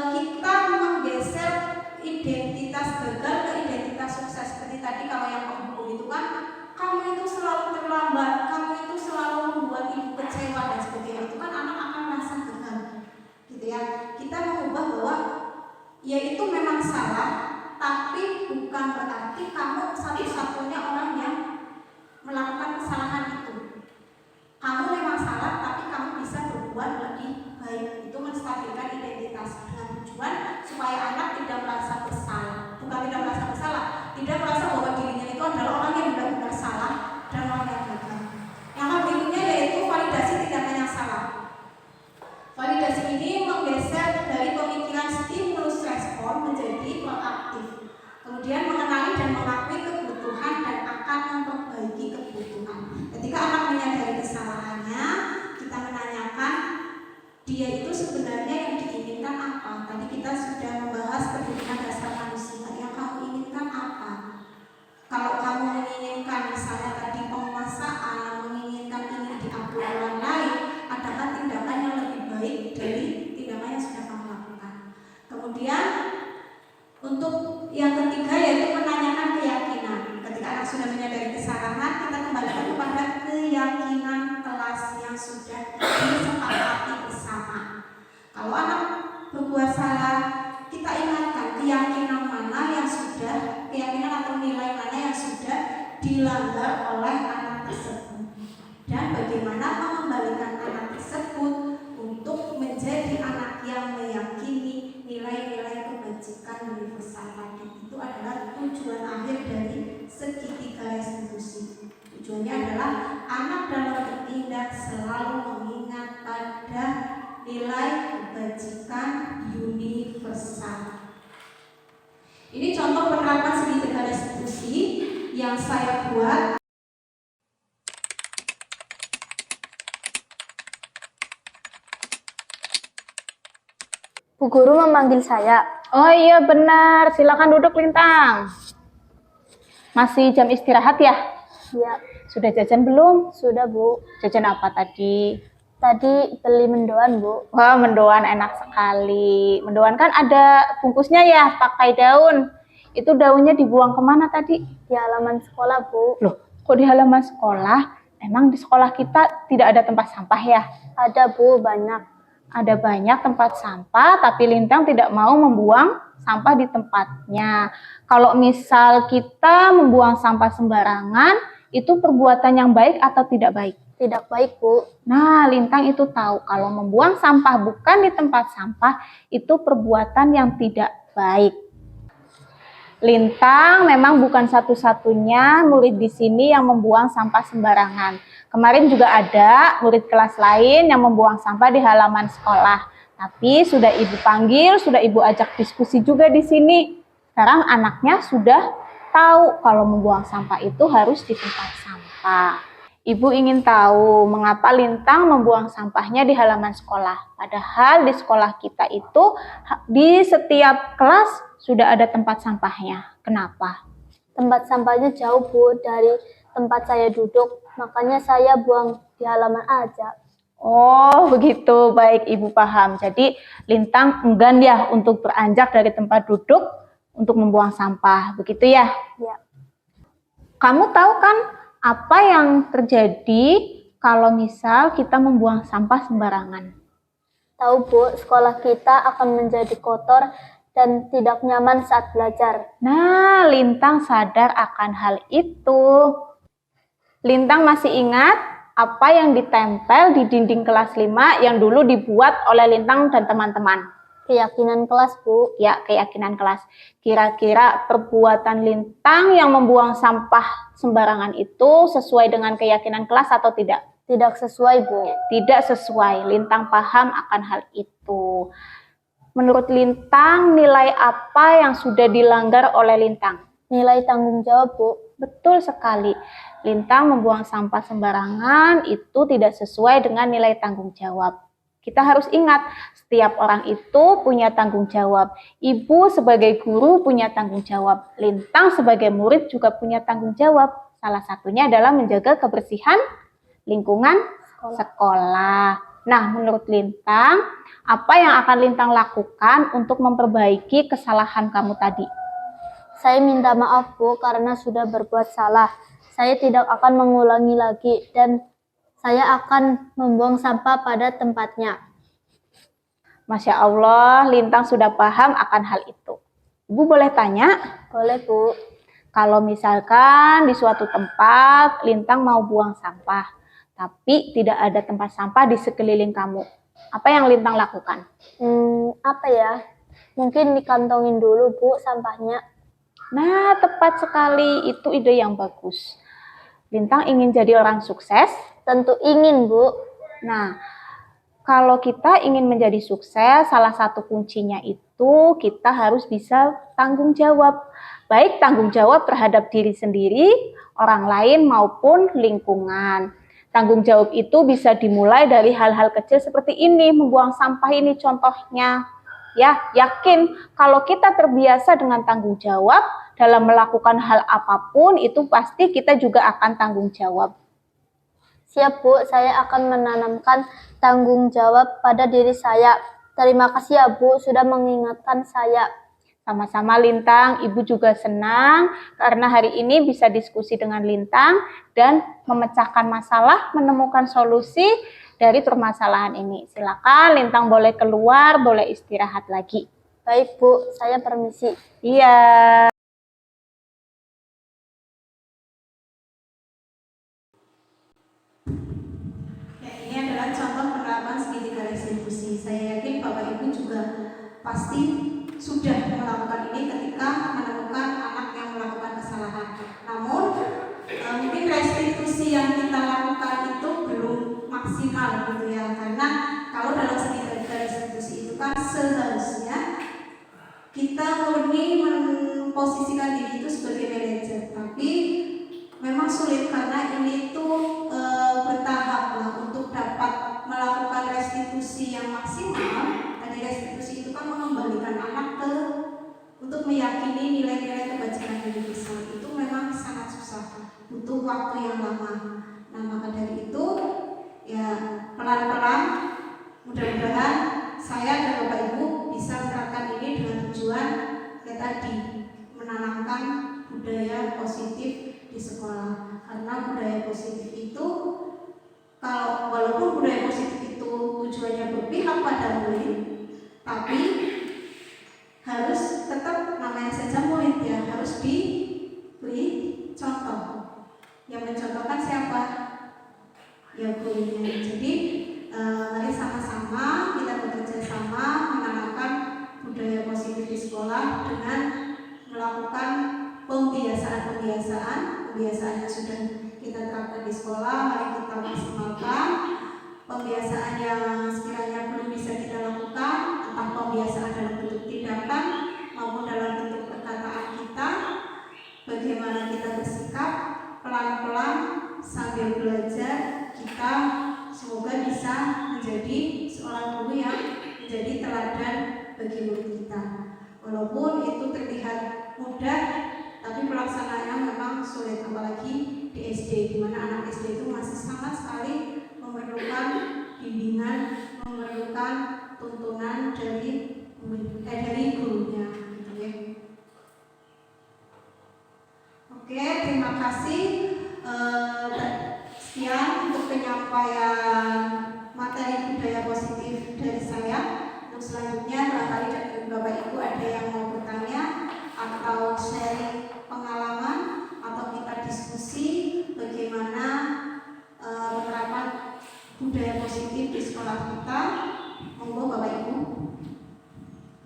[SPEAKER 1] kita menggeser identitas gagal ke identitas sukses. Seperti tadi kalau yang penghukum itu kan, kamu itu selalu terlambat, kamu itu selalu membuat ibu kecewa dan sebagainya. Itu kan anak akan merasa gagal, gitu ya. Kita mengubah bahwa ya itu memang salah, tapi bukan berarti kamu satu-satunya orang yang melakukan kesalahan itu. Kamu memang salah, tapi kamu bisa berbuat lebih baik. Itu menstabilkan identitas dengan tujuan supaya anak tidak merasa bersalah. Bukan tidak merasa bersalah, tidak merasa bahwa dirinya itu adalah orang yang benar-benar salah dan orang yang gagal. Yang berikutnya yaitu validasi tindakan yang salah. Validasi ini menggeser dari pemikiran dia itu sebenarnya yang diinginkan apa? Tadi kita sudah membahas kebutuhan dasar manusia. Yang kamu inginkan apa? Kalau kamu menginginkan misalnya tadi penguasaan, menginginkan ingin diakui orang lain, adakah tindakan yang lebih baik dari tindakan yang sudah kamu lakukan? Kemudian untuk yang ketiga yaitu menanyakan keyakinan. Ketika anak sudah menyadari kesalahan, kita kembalikan kepada keyakinan kelas yang sudah disepakati bersama. Kalau anak berbuat salah, kita ingatkan keyakinan mana yang sudah, keyakinan atau nilai mana yang sudah dilanggar oleh anak tersebut, dan bagaimana mengembalikan anak tersebut untuk menjadi anak yang meyakini nilai-nilai kebajikan universal tadi. Itu adalah tujuan akhir dari segitiga restitusi. Tujuannya adalah anak dalam bertindak selalu mengingat pada nilai kebajikan universal. Ini contoh penerapan segitiga restitusi yang saya buat.
[SPEAKER 8] Bu guru memanggil saya.
[SPEAKER 9] Oh iya benar, silakan duduk Lintang. Masih jam istirahat ya?
[SPEAKER 8] Ya,
[SPEAKER 9] Sudah jajan belum?
[SPEAKER 8] sudah Bu.
[SPEAKER 9] Jajan apa tadi?
[SPEAKER 8] Tadi beli mendoan Bu.
[SPEAKER 9] Wah, mendoan enak sekali. Mendoan kan ada bungkusnya ya, pakai daun. Itu daunnya dibuang kemana tadi?
[SPEAKER 8] Di halaman sekolah Bu.
[SPEAKER 9] Loh, kok di halaman sekolah? Emang di sekolah kita tidak ada tempat sampah ya?
[SPEAKER 8] Ada Bu, banyak.
[SPEAKER 9] Ada banyak tempat sampah, tapi Lintang tidak mau membuang sampah di tempatnya. Kalau misal kita membuang sampah sembarangan, itu perbuatan yang baik atau tidak baik?
[SPEAKER 8] Tidak baik Bu.
[SPEAKER 9] Nah, Lintang itu tahu kalau membuang sampah bukan di tempat sampah, itu perbuatan yang tidak baik. Lintang memang bukan satu-satunya murid di sini yang membuang sampah sembarangan. Kemarin juga ada murid kelas lain yang membuang sampah di halaman sekolah. Tapi sudah Ibu panggil, sudah Ibu ajak diskusi juga di sini. Sekarang anaknya sudah tahu kalau membuang sampah itu harus di tempat sampah. Ibu ingin tahu mengapa Lintang membuang sampahnya di halaman sekolah. Padahal di sekolah kita itu di setiap kelas sudah ada tempat sampahnya. Kenapa?
[SPEAKER 8] Tempat sampahnya jauh Bu dari tempat saya duduk. Makanya saya buang di halaman aja.
[SPEAKER 9] Oh begitu, baik Ibu paham. Jadi Lintang enggan ya untuk beranjak dari tempat duduk untuk membuang sampah. Begitu ya?
[SPEAKER 8] Ya.
[SPEAKER 9] Kamu tahu kan apa yang terjadi kalau misal kita membuang sampah sembarangan?
[SPEAKER 8] Tahu Bu, sekolah kita akan menjadi kotor dan tidak nyaman saat belajar.
[SPEAKER 9] Nah, Lintang sadar akan hal itu. Lintang masih ingat apa yang ditempel di dinding kelas 5 yang dulu dibuat oleh Lintang dan teman-teman?
[SPEAKER 8] Keyakinan kelas Bu.
[SPEAKER 9] Ya, keyakinan kelas. Kira-kira perbuatan Lintang yang membuang sampah sembarangan itu sesuai dengan keyakinan kelas atau tidak?
[SPEAKER 8] Tidak sesuai Bu.
[SPEAKER 9] Tidak sesuai. Lintang paham akan hal itu. Menurut Lintang, nilai apa yang sudah dilanggar oleh Lintang?
[SPEAKER 8] Nilai tanggung jawab Bu.
[SPEAKER 9] Betul sekali. Lintang membuang sampah sembarangan itu tidak sesuai dengan nilai tanggung jawab. Kita harus ingat, setiap orang itu punya tanggung jawab. Ibu sebagai guru punya tanggung jawab. Lintang sebagai murid juga punya tanggung jawab. Salah satunya adalah menjaga kebersihan lingkungan sekolah. Nah, menurut Lintang, apa yang akan Lintang lakukan untuk memperbaiki kesalahan kamu tadi?
[SPEAKER 8] Saya minta maaf Bu karena sudah berbuat salah. Saya tidak akan mengulangi lagi dan saya akan membuang sampah pada tempatnya.
[SPEAKER 9] Masya Allah, Lintang sudah paham akan hal itu. Ibu boleh tanya?
[SPEAKER 8] Boleh Bu.
[SPEAKER 9] Kalau misalkan di suatu tempat Lintang mau buang sampah, tapi tidak ada tempat sampah di sekeliling kamu, apa yang Lintang lakukan?
[SPEAKER 8] Apa ya? Mungkin dikantongin dulu Bu sampahnya.
[SPEAKER 9] Nah, tepat sekali, itu ide yang bagus. Lintang ingin jadi orang sukses?
[SPEAKER 8] Tentu ingin Bu.
[SPEAKER 9] Nah, kalau kita ingin menjadi sukses, salah satu kuncinya itu kita harus bisa tanggung jawab. Baik tanggung jawab terhadap diri sendiri, orang lain maupun lingkungan. Tanggung jawab itu bisa dimulai dari hal-hal kecil seperti ini, membuang sampah ini contohnya. Ya, yakin kalau kita terbiasa dengan tanggung jawab dalam melakukan hal apapun, itu pasti kita juga akan tanggung jawab.
[SPEAKER 8] Siap Bu, saya akan menanamkan tanggung jawab pada diri saya. Terima kasih ya Bu, sudah mengingatkan saya.
[SPEAKER 9] Sama-sama Lintang, Ibu juga senang karena hari ini bisa diskusi dengan Lintang dan memecahkan masalah, menemukan solusi dari permasalahan ini. Silakan Lintang boleh keluar, boleh istirahat lagi.
[SPEAKER 8] Baik Bu, saya permisi.
[SPEAKER 9] Iya.
[SPEAKER 1] Ya, ini adalah contoh penerapan segitiga restitusi. Saya yakin Bapak Ibu juga pasti sudah melakukan ini ketika menemukan anak yang melakukan kesalahan. Namun mungkin restitusi yang kita lakukan itu belum maksimal gitu ya, karena kalau dalam segitiga restitusi itu kan seharusnya kita murni memposisikan diri itu sebagai manajer, tapi memang sulit karena ini tuh bertahap lah untuk dapat melakukan restitusi yang maksimal. Tadi restitusi itu kan mengembalikan anak untuk meyakini nilai-nilai kebajikan dari besar, itu memang sangat susah, butuh waktu yang lama. Nah, maka dari itu ya pelan-pelan mudah-mudahan saya dan Bapak Ibu bisa menerapkan ini dengan tujuan kayak tadi, menanamkan budaya positif di sekolah. Karena budaya positif itu, kalau walaupun budaya positif itu tujuannya berpihak pada murid, tapi harus tetap namanya saja murid ya, harus diberi contoh. Yang mencontohkan siapa? Ya gurunya. Jadi mari sama-sama kita bekerja sama menanamkan budaya positif di sekolah dengan melakukan pembiasaan yang sudah kita terapkan di sekolah. Mari kita maksimalkan pembiasaan yang sekiranya belum bisa kita lakukan, entah pembiasaan dalam bentuk tindakan maupun dalam bentuk perkataan kita, bagaimana kita bersikap pelan-pelan sambil belajar. Kita semoga bisa menjadi seorang guru yang menjadi teladan bagi murid kita. Walaupun itu terlihat mudah, tapi pelaksanaannya memang sulit, apalagi di SD, di mana anak SD itu masih sangat sekali memerlukan bimbingan, memerlukan tuntunan dari gurunya, gitu ya. Oke, terima kasih. Sekian untuk penyampaian materi budaya positif dari saya. Untuk selanjutnya, barangkali dari Bapak Ibu ada yang mau bertanya atau sharing pengalaman atau kita diskusi bagaimana penerapan budaya positif di sekolah kita. Monggo Bapak Ibu.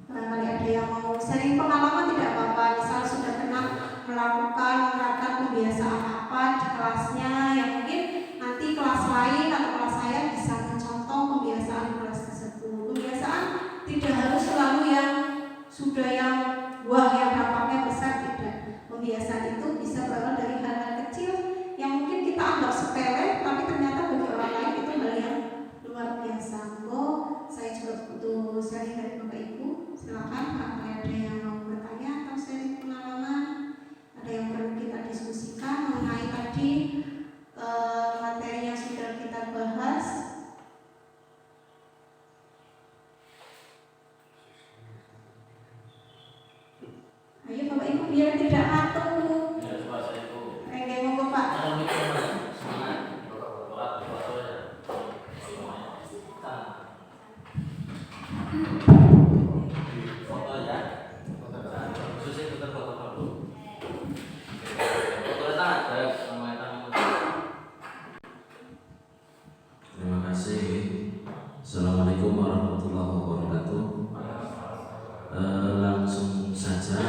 [SPEAKER 1] Barangkali ada yang mau sharing pengalaman, tidak apa-apa. Misal sudah pernah menerapkan pembiasaan apa di kelasnya, yang mungkin nanti kelas lain atau kelas saya bisa mencontoh pembiasaan kelas tersebut. Pembiasaan tidak harus selalu yang sudah yang wah yang dampaknya besar, tidak. Pembiasaan itu bisa berawal dari hal-hal kecil yang mungkin kita anggap sepele, tapi ternyata bagi orang lain itu hal yang luar biasa. Saya juga butuh sharing dari Bapak Ibu. Silakan kalau ada yang mau bertanya atau sharing pengalaman, ada yang perlu kita diskusikan mengenai tadi materi yang sudah kita bahas. Ayo Bapak Ibu biar tidak ngantuk. Enggak mau Pak.
[SPEAKER 10] Terima kasih. Assalamualaikum warahmatullahi wabarakatuh. Langsung saja,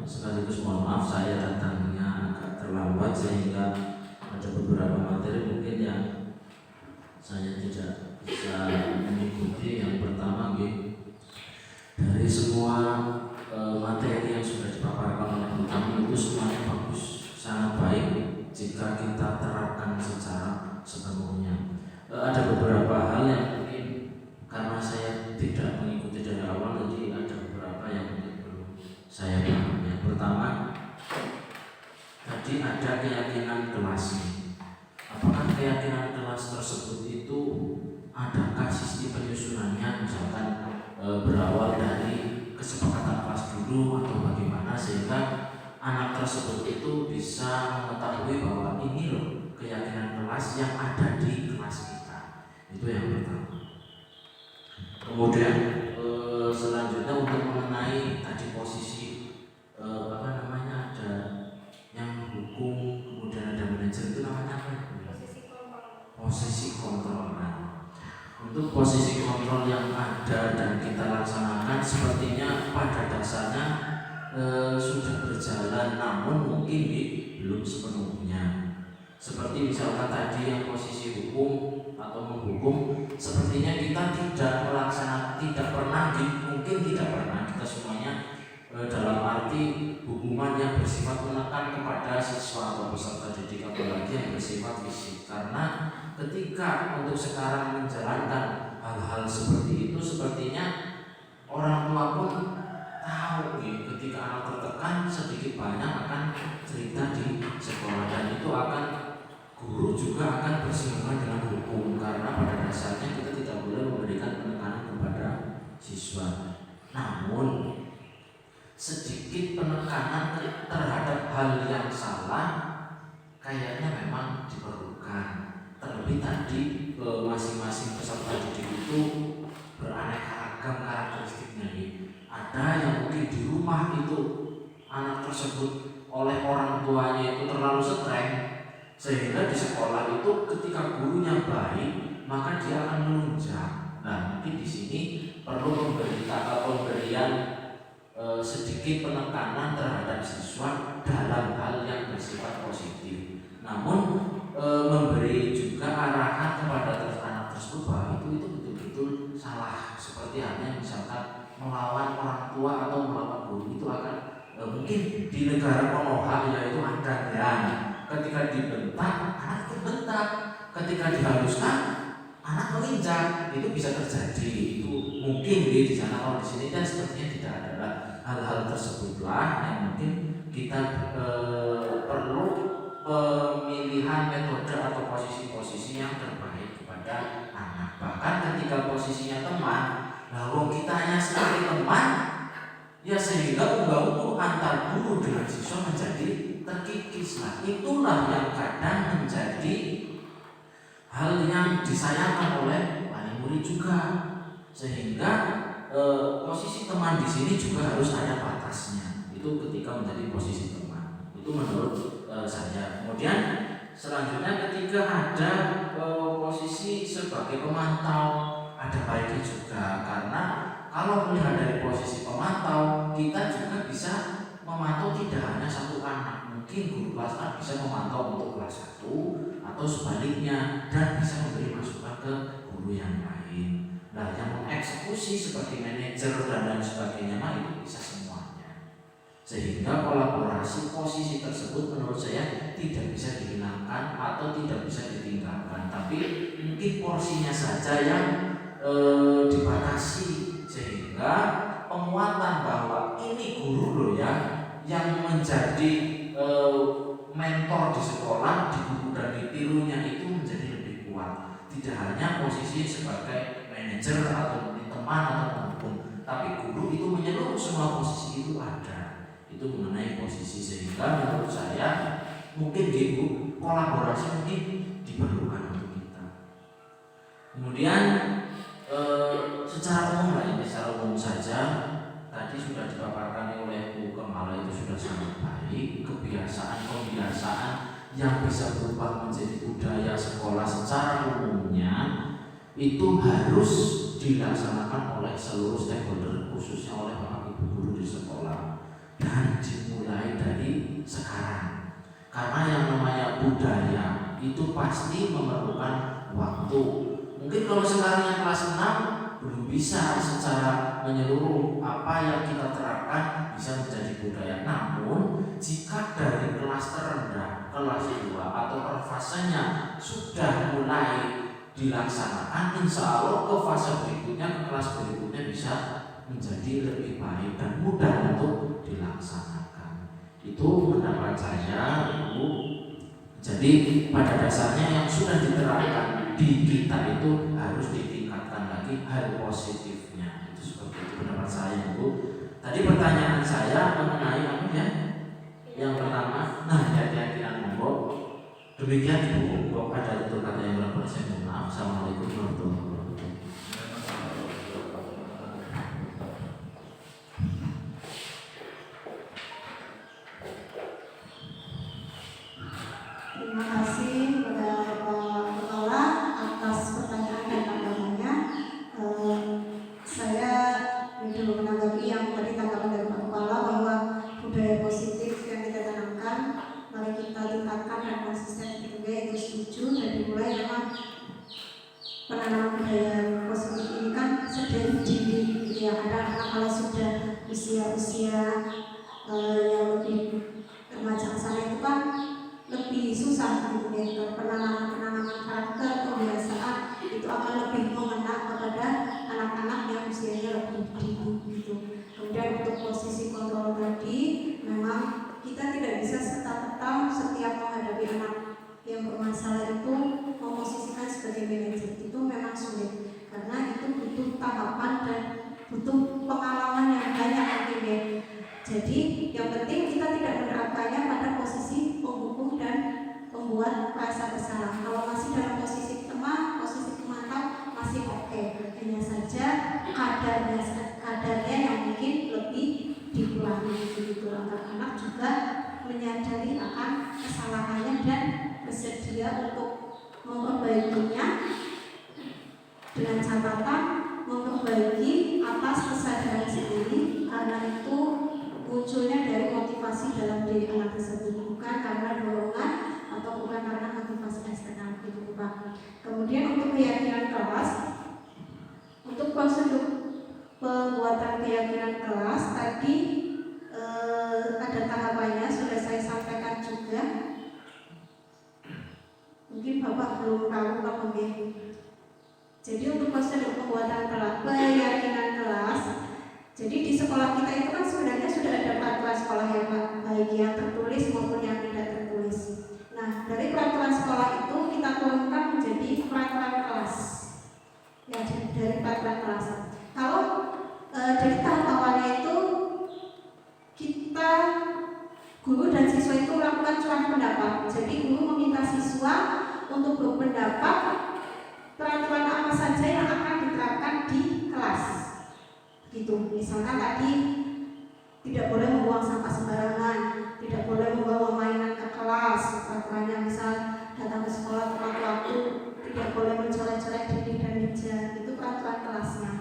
[SPEAKER 10] sekaligus mohon maaf saya datangnya agak terlambat sehingga ada beberapa materi mungkin yang saya tidak bisa mengikuti. Yang pertama, dari semua materi yang sudah dipaparkan oleh teman-teman itu semuanya bagus, sangat baik jika kita terapkan secara sepenuhnya. Ada beberapa hal yang mungkin karena saya tidak mengikuti dari awal, jadi ada beberapa yang mungkin belum saya paham. Yang pertama, tadi ada keyakinan kelas. Apakah keyakinan kelas tersebut itu adakah sistem penyusunannya, misalkan berawal dari kesepakatan kelas dulu atau bagaimana, sehingga anak tersebut itu bisa mengetahui bahwa ini loh keyakinan kelas yang ada di kelas kita. Itu yang pertama. Kemudian selanjutnya untuk mengenai tadi posisi ada yang hukum, kemudian ada manajer, itu namanya apa? Posisi kontrol. Nah, untuk posisi kontrol yang ada dan kita laksanakan sepertinya pada dasarnya sudah berjalan, namun mungkin belum sepenuhnya. Seperti misalkan tadi yang posisi hukum atau menghukum, sepertinya kita tidak pernah kita semuanya dalam arti hukuman yang bersifat menekan kepada siswa atau peserta didik, apalagi yang bersifat fisik. Karena ketika untuk sekarang menjalankan hal-hal seperti itu, sepertinya orang tua pun tahu ketika anak tertekan sedikit banyak akan cerita di sekolah, dan itu akan guru juga akan bersinggungan dengan hukum, karena pada dasarnya kita tidak boleh memberikan penekanan kepada siswa. Namun sedikit penekanan terhadap hal yang salah kayaknya memang diperlukan. Terlebih tadi masing-masing peserta didik itu beraneka ragam karakteristiknya. Ada yang mungkin di rumah itu anak tersebut oleh orang tuanya itu terlalu streng, sehingga di sekolah itu ketika gurunya baik maka dia akan melunjak. Nah, mungkin di sini perlu pemberian sedikit penekanan terhadap siswa dalam hal yang bersifat positif. Namun memberi juga arahan kepada anak tersebut bahwa itu betul-betul salah. Seperti halnya misalkan melawan orang tua atau melawan guru, itu akan mungkin di negara Konoha yaitu ada ya. Ketika dibentak, anak terbentak. Ketika dihaluskan, anak menginjak. Itu bisa terjadi. Itu mungkin di sana. Kalau di sini kan sepertinya tidak ada. Hal-hal tersebutlah yang mungkin kita perlu pemilihan metode atau posisi-posisi yang terbaik kepada anak. Bahkan ketika posisinya teman, kalau kita hanya sebagai teman, ya sehingga umur antar guru dengan siswa menjadi terkikis. Nah, itulah yang kadang menjadi hal yang disayangkan oleh wali murid juga, sehingga posisi teman di sini juga harus ada batasnya. Itu ketika menjadi posisi teman. Itu menurut saya. Kemudian selanjutnya ketika ada posisi sebagai pemantau, ada baiknya juga, karena kalau melihat dari posisi pemantau, kita juga bisa memantau tidak hanya satu anak. Mungkin guru kelas A bisa memantau untuk kelas 1 atau sebaliknya, dan bisa memberi masukan ke guru yang lain. Nah, yang mengeksekusi seperti manajer dan lain sebagainya, itu bisa semuanya. Sehingga kolaborasi posisi tersebut menurut saya tidak bisa dihilangkan atau tidak bisa ditinggalkan, tapi mungkin porsinya saja yang dibatasi, sehingga penguatan bahwa ini guru loh ya yang menjadi mentor di sekolah, di guru dan ditirunya itu menjadi lebih kuat. Tidak hanya posisi sebagai manajer atau teman atau penghukum, tapi guru itu menyeluruh, semua posisi itu ada. Itu mengenai posisi, sehingga menurut saya mungkin kolaborasi mungkin diperlukan untuk kita. Kemudian secara umum saja tadi sudah dipaparkan oleh Bu Kemala, itu sudah sangat baik. Kebiasaan yang bisa berubah menjadi budaya sekolah secara umumnya itu harus dilaksanakan oleh seluruh stakeholder, khususnya oleh para ibu guru di sekolah, dan dimulai dari sekarang. Karena yang namanya budaya itu pasti memerlukan waktu. Mungkin kalau sekarang yang kelas 6 belum bisa secara menyeluruh apa yang kita terapkan bisa menjadi budaya. Namun jika dari kelas terendah, kelas 2 atau per fasenya sudah mulai dilaksanakan, insya Allah ke fase berikutnya, ke kelas berikutnya bisa menjadi lebih baik dan mudah untuk dilaksanakan. Itu pendapat saya, Ibu. Jadi pada dasarnya yang sudah diterapkan di kita itu harus ditingkatkan lagi hal positifnya. Itu seperti itu pendapat saya, Bu. Tadi pertanyaan saya mengenai apa ya? Yang pertama, keyakinan monggo. Demikian Ibu. Kalau ada tutur kata yang berapa saya mohon maaf. Assalamualaikum warahmatullahi wabarakatuh.
[SPEAKER 1] Terima kasih kepada Pak Kepala atas pertanyaan dan tanggapannya. Saya dulu menanggapi yang tadi tanggapan dari Pak Kepala bahwa budaya positif yang kita tanamkan, mari kita tingkatkan dan konsisten gitu ya, itu setuju. Dan dimulai memang penanaman budaya positif ini kan sedang dini gitu ya. Kadang-kadang kalau sudah usia-usia yang lebih remaja sana itu kan lebih susah gitu ya. Penanaman karakter, kebiasaan itu akan lebih mengena kepada anak-anak yang usianya lebih dini gitu. Kemudian untuk posisi kontrol tadi, memang kita tidak bisa serta-merta setiap menghadapi anak yang bermasalah itu memposisikan sebagai manajer. Itu memang sulit karena itu butuh tahapan dan butuh pengalaman yang banyak mungkin ya. Jadi yang penting kita tidak menerapkannya pada posisi penghukum dan pembuat merasa bersalah. Kalau masih dalam posisi teman, posisi pemantau masih oke. Hanya saja kadarnya yang mungkin lebih dikurangi begitu agar anak juga menyadari akan kesalahannya dan bersedia untuk memperbaikinya dengan catatan memperbaiki atas kesadaran sendiri, karena itu munculnya dari motivasi dalam diri anak tersebut, bukan karena dorongan atau bukan karena motivasi eksternal gitu Pak. Kemudian untuk keyakinan kelas, untuk prosedur pembuatan keyakinan kelas tadi ada tahapannya sudah saya sampaikan juga. Mungkin Bapak belum tahu Pak mungkin. Jadi untuk prosedur pembuatan keyakinan kelas, jadi di sekolah kita itu kan sebenarnya sudah ada peraturan sekolah ya Pak, baik yang tertulis maupun yang tidak tertulis. Nah, dari peraturan sekolah itu kita turunkan menjadi peraturan kelas. Ya, dari peraturan kelas. Kalau dari tahap awalnya itu kita guru dan siswa itu melakukan curah pendapat. Jadi guru meminta siswa untuk berpendapat peraturan apa saja yang akan diterapkan di kelas. Gitu. Misalkan tadi tidak boleh membuang sampah sembarangan, tidak boleh membawa mainan ke kelas, peraturannya misal datang ke sekolah tepat waktu, tidak boleh mencoret-coret dinding dan meja, itu peraturan kelasnya.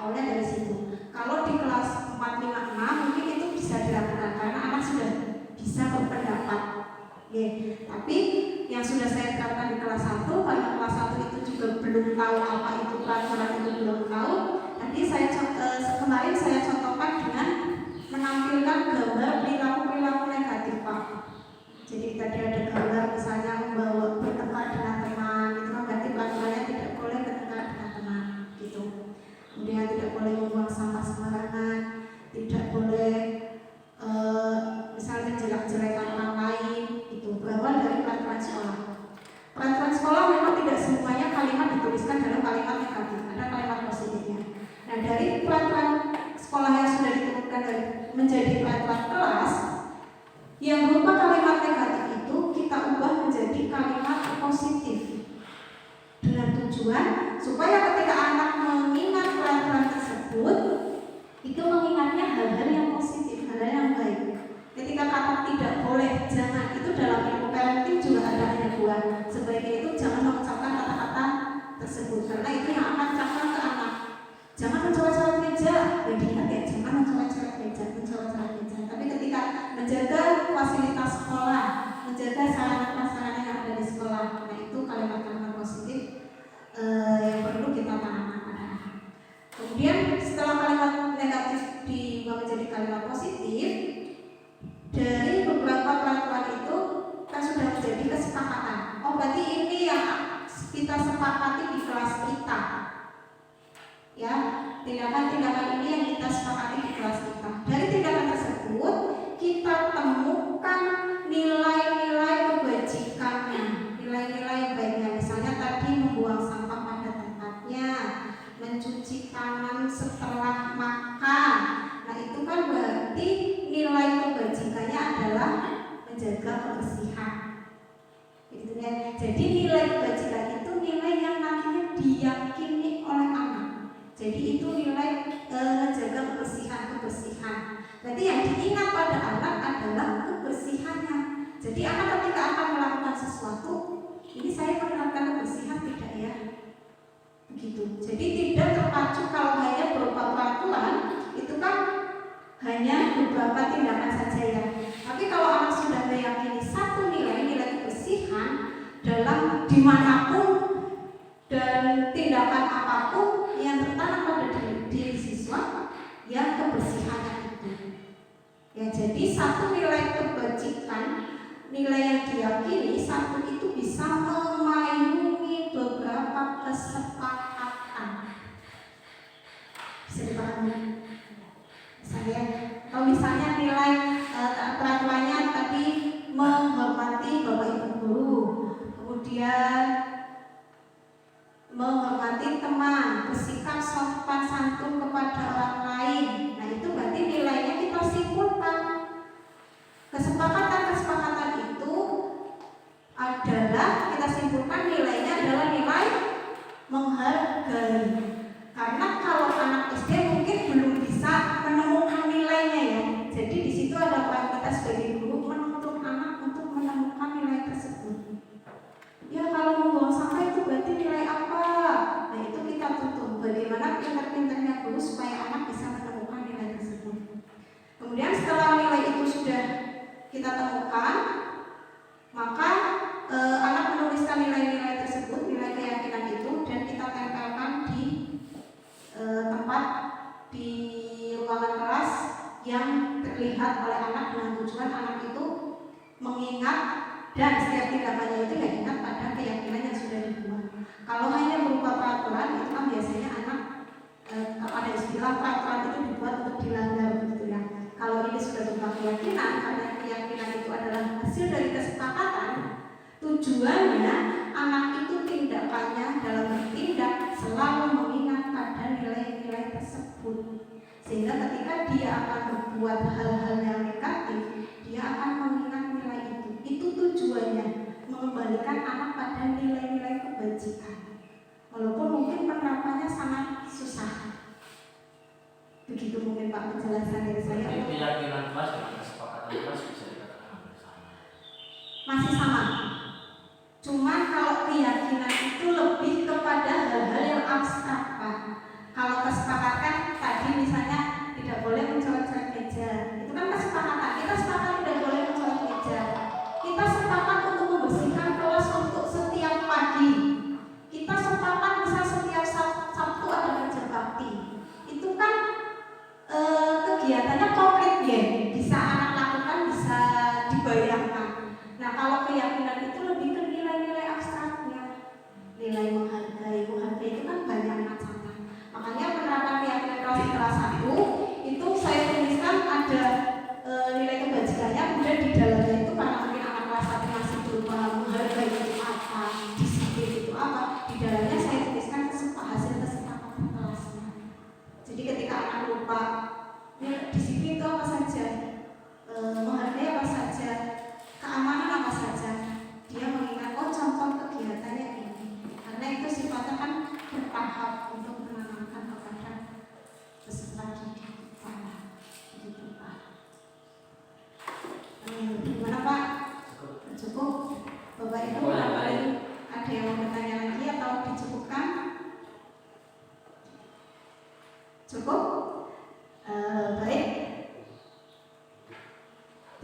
[SPEAKER 1] Awalnya dari situ. Kalau di kelas 4, 5, 6 mungkin itu bisa dilakukan karena anak sudah bisa berpendapat. Tapi yang sudah saya terapkan di kelas 1, karena kelas 1 itu juga belum tahu apa itu peraturan, itu belum tahu. Nanti kemarin saya contohkan dengan menampilkan gambar perilaku negatif Pak. Jadi tadi ada gambar misalnya membawa bertengkar dengan teman, itu kan berarti peraturannya tidak boleh bertengkar dengan teman gitu. Kemudian tidak boleh membuang sampah sembarangan, tidak boleh misalnya jelek-jelekan orang lain, itu berawal dari peraturan sekolah. Peraturan sekolah memang tidak semuanya kalimat dituliskan dalam kalimat negatif, ada kalimat positifnya. Nah, dari peraturan sekolah yang sudah diturunkan menjadi peraturan kelas, yang berupa kalimat negatif itu kita ubah menjadi kalimat positif dengan tujuan supaya ketika anak mengingat peraturan tersebut itu mengingatnya hal-hal yang positif, hal-hal yang baik. Ketika kata tidak boleh, jangan, itu dalam ilmu parenting juga ada hanya buah. Sebaiknya itu jangan mengucapkan kata-kata tersebut karena itu yang akan cakap ke anak. Jangan mencoret-coret meja, diingat ya, jangan mencoret-coret meja. Tapi ketika menjaga fasilitas sekolah, menjaga sarana prasarana yang ada di sekolah, nah itu kalimat-kalimat positif tindakan-tindakan ini yang kita sepakati di kelas kita. Dari tindakan tersebut kita temukan nilai-nilai kebajikannya, nilai-nilai baiknya. Misalnya tadi membuang sampah pada tempatnya, mencuci tangan setelah makan. Nah itu kan berarti nilai kebajikannya adalah menjaga kebersihan. Gitu ya. Jadi nilai kebajikan itu nilai yang nantinya diyakini oleh anak. Jadi itu nilai menjaga kebersihan. Berarti yang diingat pada anak adalah kebersihannya. Jadi anak ketika akan melakukan sesuatu, ini saya menerapkan kebersihan tidak ya? Begitu. Jadi tidak terpacu kalau hanya berupa peraturan, itu kan hanya beberapa tindakan saja ya. Tapi kalau anak sudah meyakini satu nilai kebersihan dalam dimanapun dan tindakan apapun yang tertanam pada diri siswa, ya kebersihannya itu. Ya jadi satu nilai kebajikan, nilai yang diyakini satu itu bisa memayungi beberapa kesepakatan. Bisa dipahami? Misalnya nilai peraturannya tadi menghormati bapak ibu guru, kemudian menghormati teman, bersikap sopan santun kepada orang lain. Nah itu berarti nilainya kita simpulkan. Kesepakatan itu adalah kita simpulkan nilainya adalah nilai menghargai. Karena kalau anak SD mungkin belum bisa menemukan nilainya ya. Jadi di situ ada peran kita sebagai guru menuntun anak untuk menemukan nilai tersebut. Ya kalau membuang sampah itu berarti nilai apa? Nah itu kita tuntun. Bagaimana pintar-pintarnya guru supaya anak bisa menemukan nilai tersebut. Kemudian setelah nilai itu sudah kita temukan, maka anak menuliskan nilai-nilai tersebut, nilai keyakinan itu, dan kita tempelkan di tempat di ruangan kelas yang terlihat oleh anak dengan tujuan anak itu mengingat dan setiap tindakannya itu ya ingat pada keyakinan yang sudah dibuat. Kalau hanya berupa peraturan itu kan biasanya anak ada istilah peraturan itu dibuat untuk dilanggar begitu ya. Kalau ini sudah berupa keyakinan, karena keyakinan itu adalah hasil dari kesepakatan, tujuannya anak itu tindakannya dalam bertindak selalu mengingat pada nilai-nilai tersebut. Sehingga ketika dia akan berbuat hal-hal yang negatif, dia akan mengingat nilai itu. Itu tujuannya, mengembalikan anak pada nilai-nilai kebajikan. Walaupun mungkin penerapannya sangat susah. Begitu mungkin Pak penjelasan dari saya.
[SPEAKER 10] Jadi keyakinan kelas dengan kesepakatan kelas bisa dikatakan hampir sama.
[SPEAKER 1] Masih sama. Cuman kalau keyakinan itu lebih kepada hal-hal yang abstrak Pak. Kalau kesepakatan tadi misalnya tidak boleh mencoret-coret meja, itu kan kesepakatan. Kita sepakat tidak boleh mencoret meja. Kita sepakat untuk membersihkan kelas untuk setiap pagi. Kita sepakat misal setiap Sabtu ada kerja bakti. Itu kan kegiatannya konkret ya, bisa anak lakukan, bisa dibayangkan. Nah kalau keyakinan itu lebih ke nilai-nilai abstraknya, nilai menghargai itu kan banyak macamnya. Makanya penerapan keyakinan kelas 1 itu saya tuliskan ada nilai kebajikannya, kemudian di dalamnya itu karena mungkin anak kelas 1 masih belum paham menghargai itu apa, disiplin itu apa, di dalamnya saya tuliskan hasil kesepakatan kelasnya. Jadi ketika anak lupa disiplin itu apa saja, menghargai apa saja, keamanan apa saja, dia mengingat oh contoh kegiatannya ini. Karena itu sifatnya kan bertahap untuk menanamkan kepada peserta didik kita. Begitu Pak. Gimana Pak? Cukup? Bapak Ibu ada yang mau bertanya lagi atau dicukupkan? Cukup? Baik.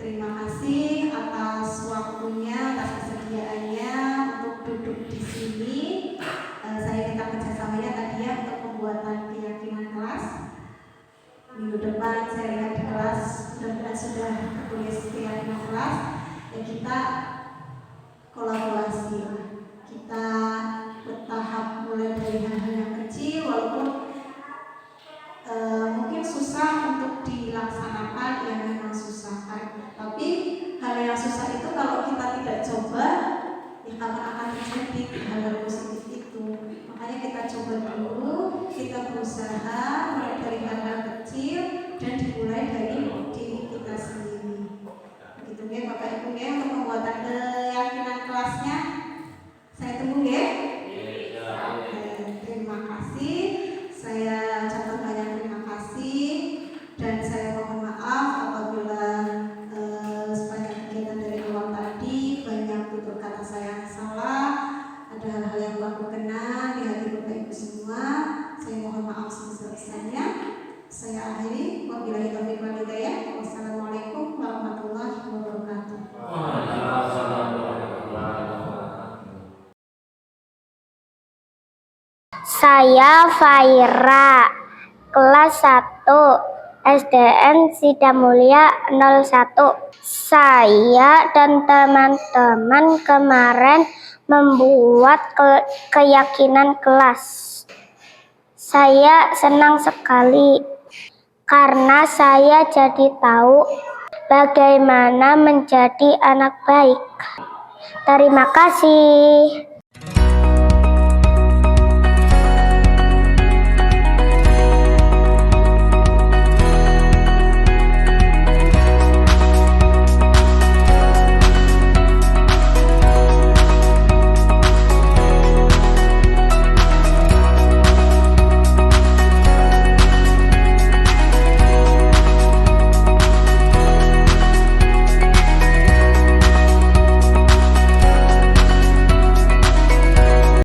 [SPEAKER 1] Terima kasih atas waktunya, atas kesediaannya untuk duduk di sini. Saya minta kerjasamanya tadi ya untuk pembuatan keyakinan kelas. Minggu depan saya lihat di kelas mudah-mudahan sudah tertulis keyakinan kelas. Ya kita kolaborasi, kita bertahap mulai dari hal-hal yang kecil, walaupun akan terjadi hal positif itu. Makanya kita coba dulu, kita berusaha mulai dari hal-hal kecil dan dimulai dari diri kita sendiri. Begitu ya Bapak Ibu ya, untuk pembuatan keyakinan kelasnya. Saya tunggu ya. Terima kasih. Saya ucapkan banyak terima kasih dan saya mohon maaf apabila sepanjang kegiatan dari awal tadi banyak tutur kata saya yang salah, ada hal-hal yang kurang berkenan di hati Bapak Ibu semua. Saya mohon maaf sebesar-besarnya. Saya akhiri. Wabillahi taufiq wal hidayah. Wassalamualaikum warahmatullahi wabarakatuh.
[SPEAKER 3] Saya Faira, kelas 1, SDN Sidamulya 01. Saya dan teman-teman kemarin membuat keyakinan kelas. Saya senang sekali karena saya jadi tahu bagaimana menjadi anak baik. Terima kasih.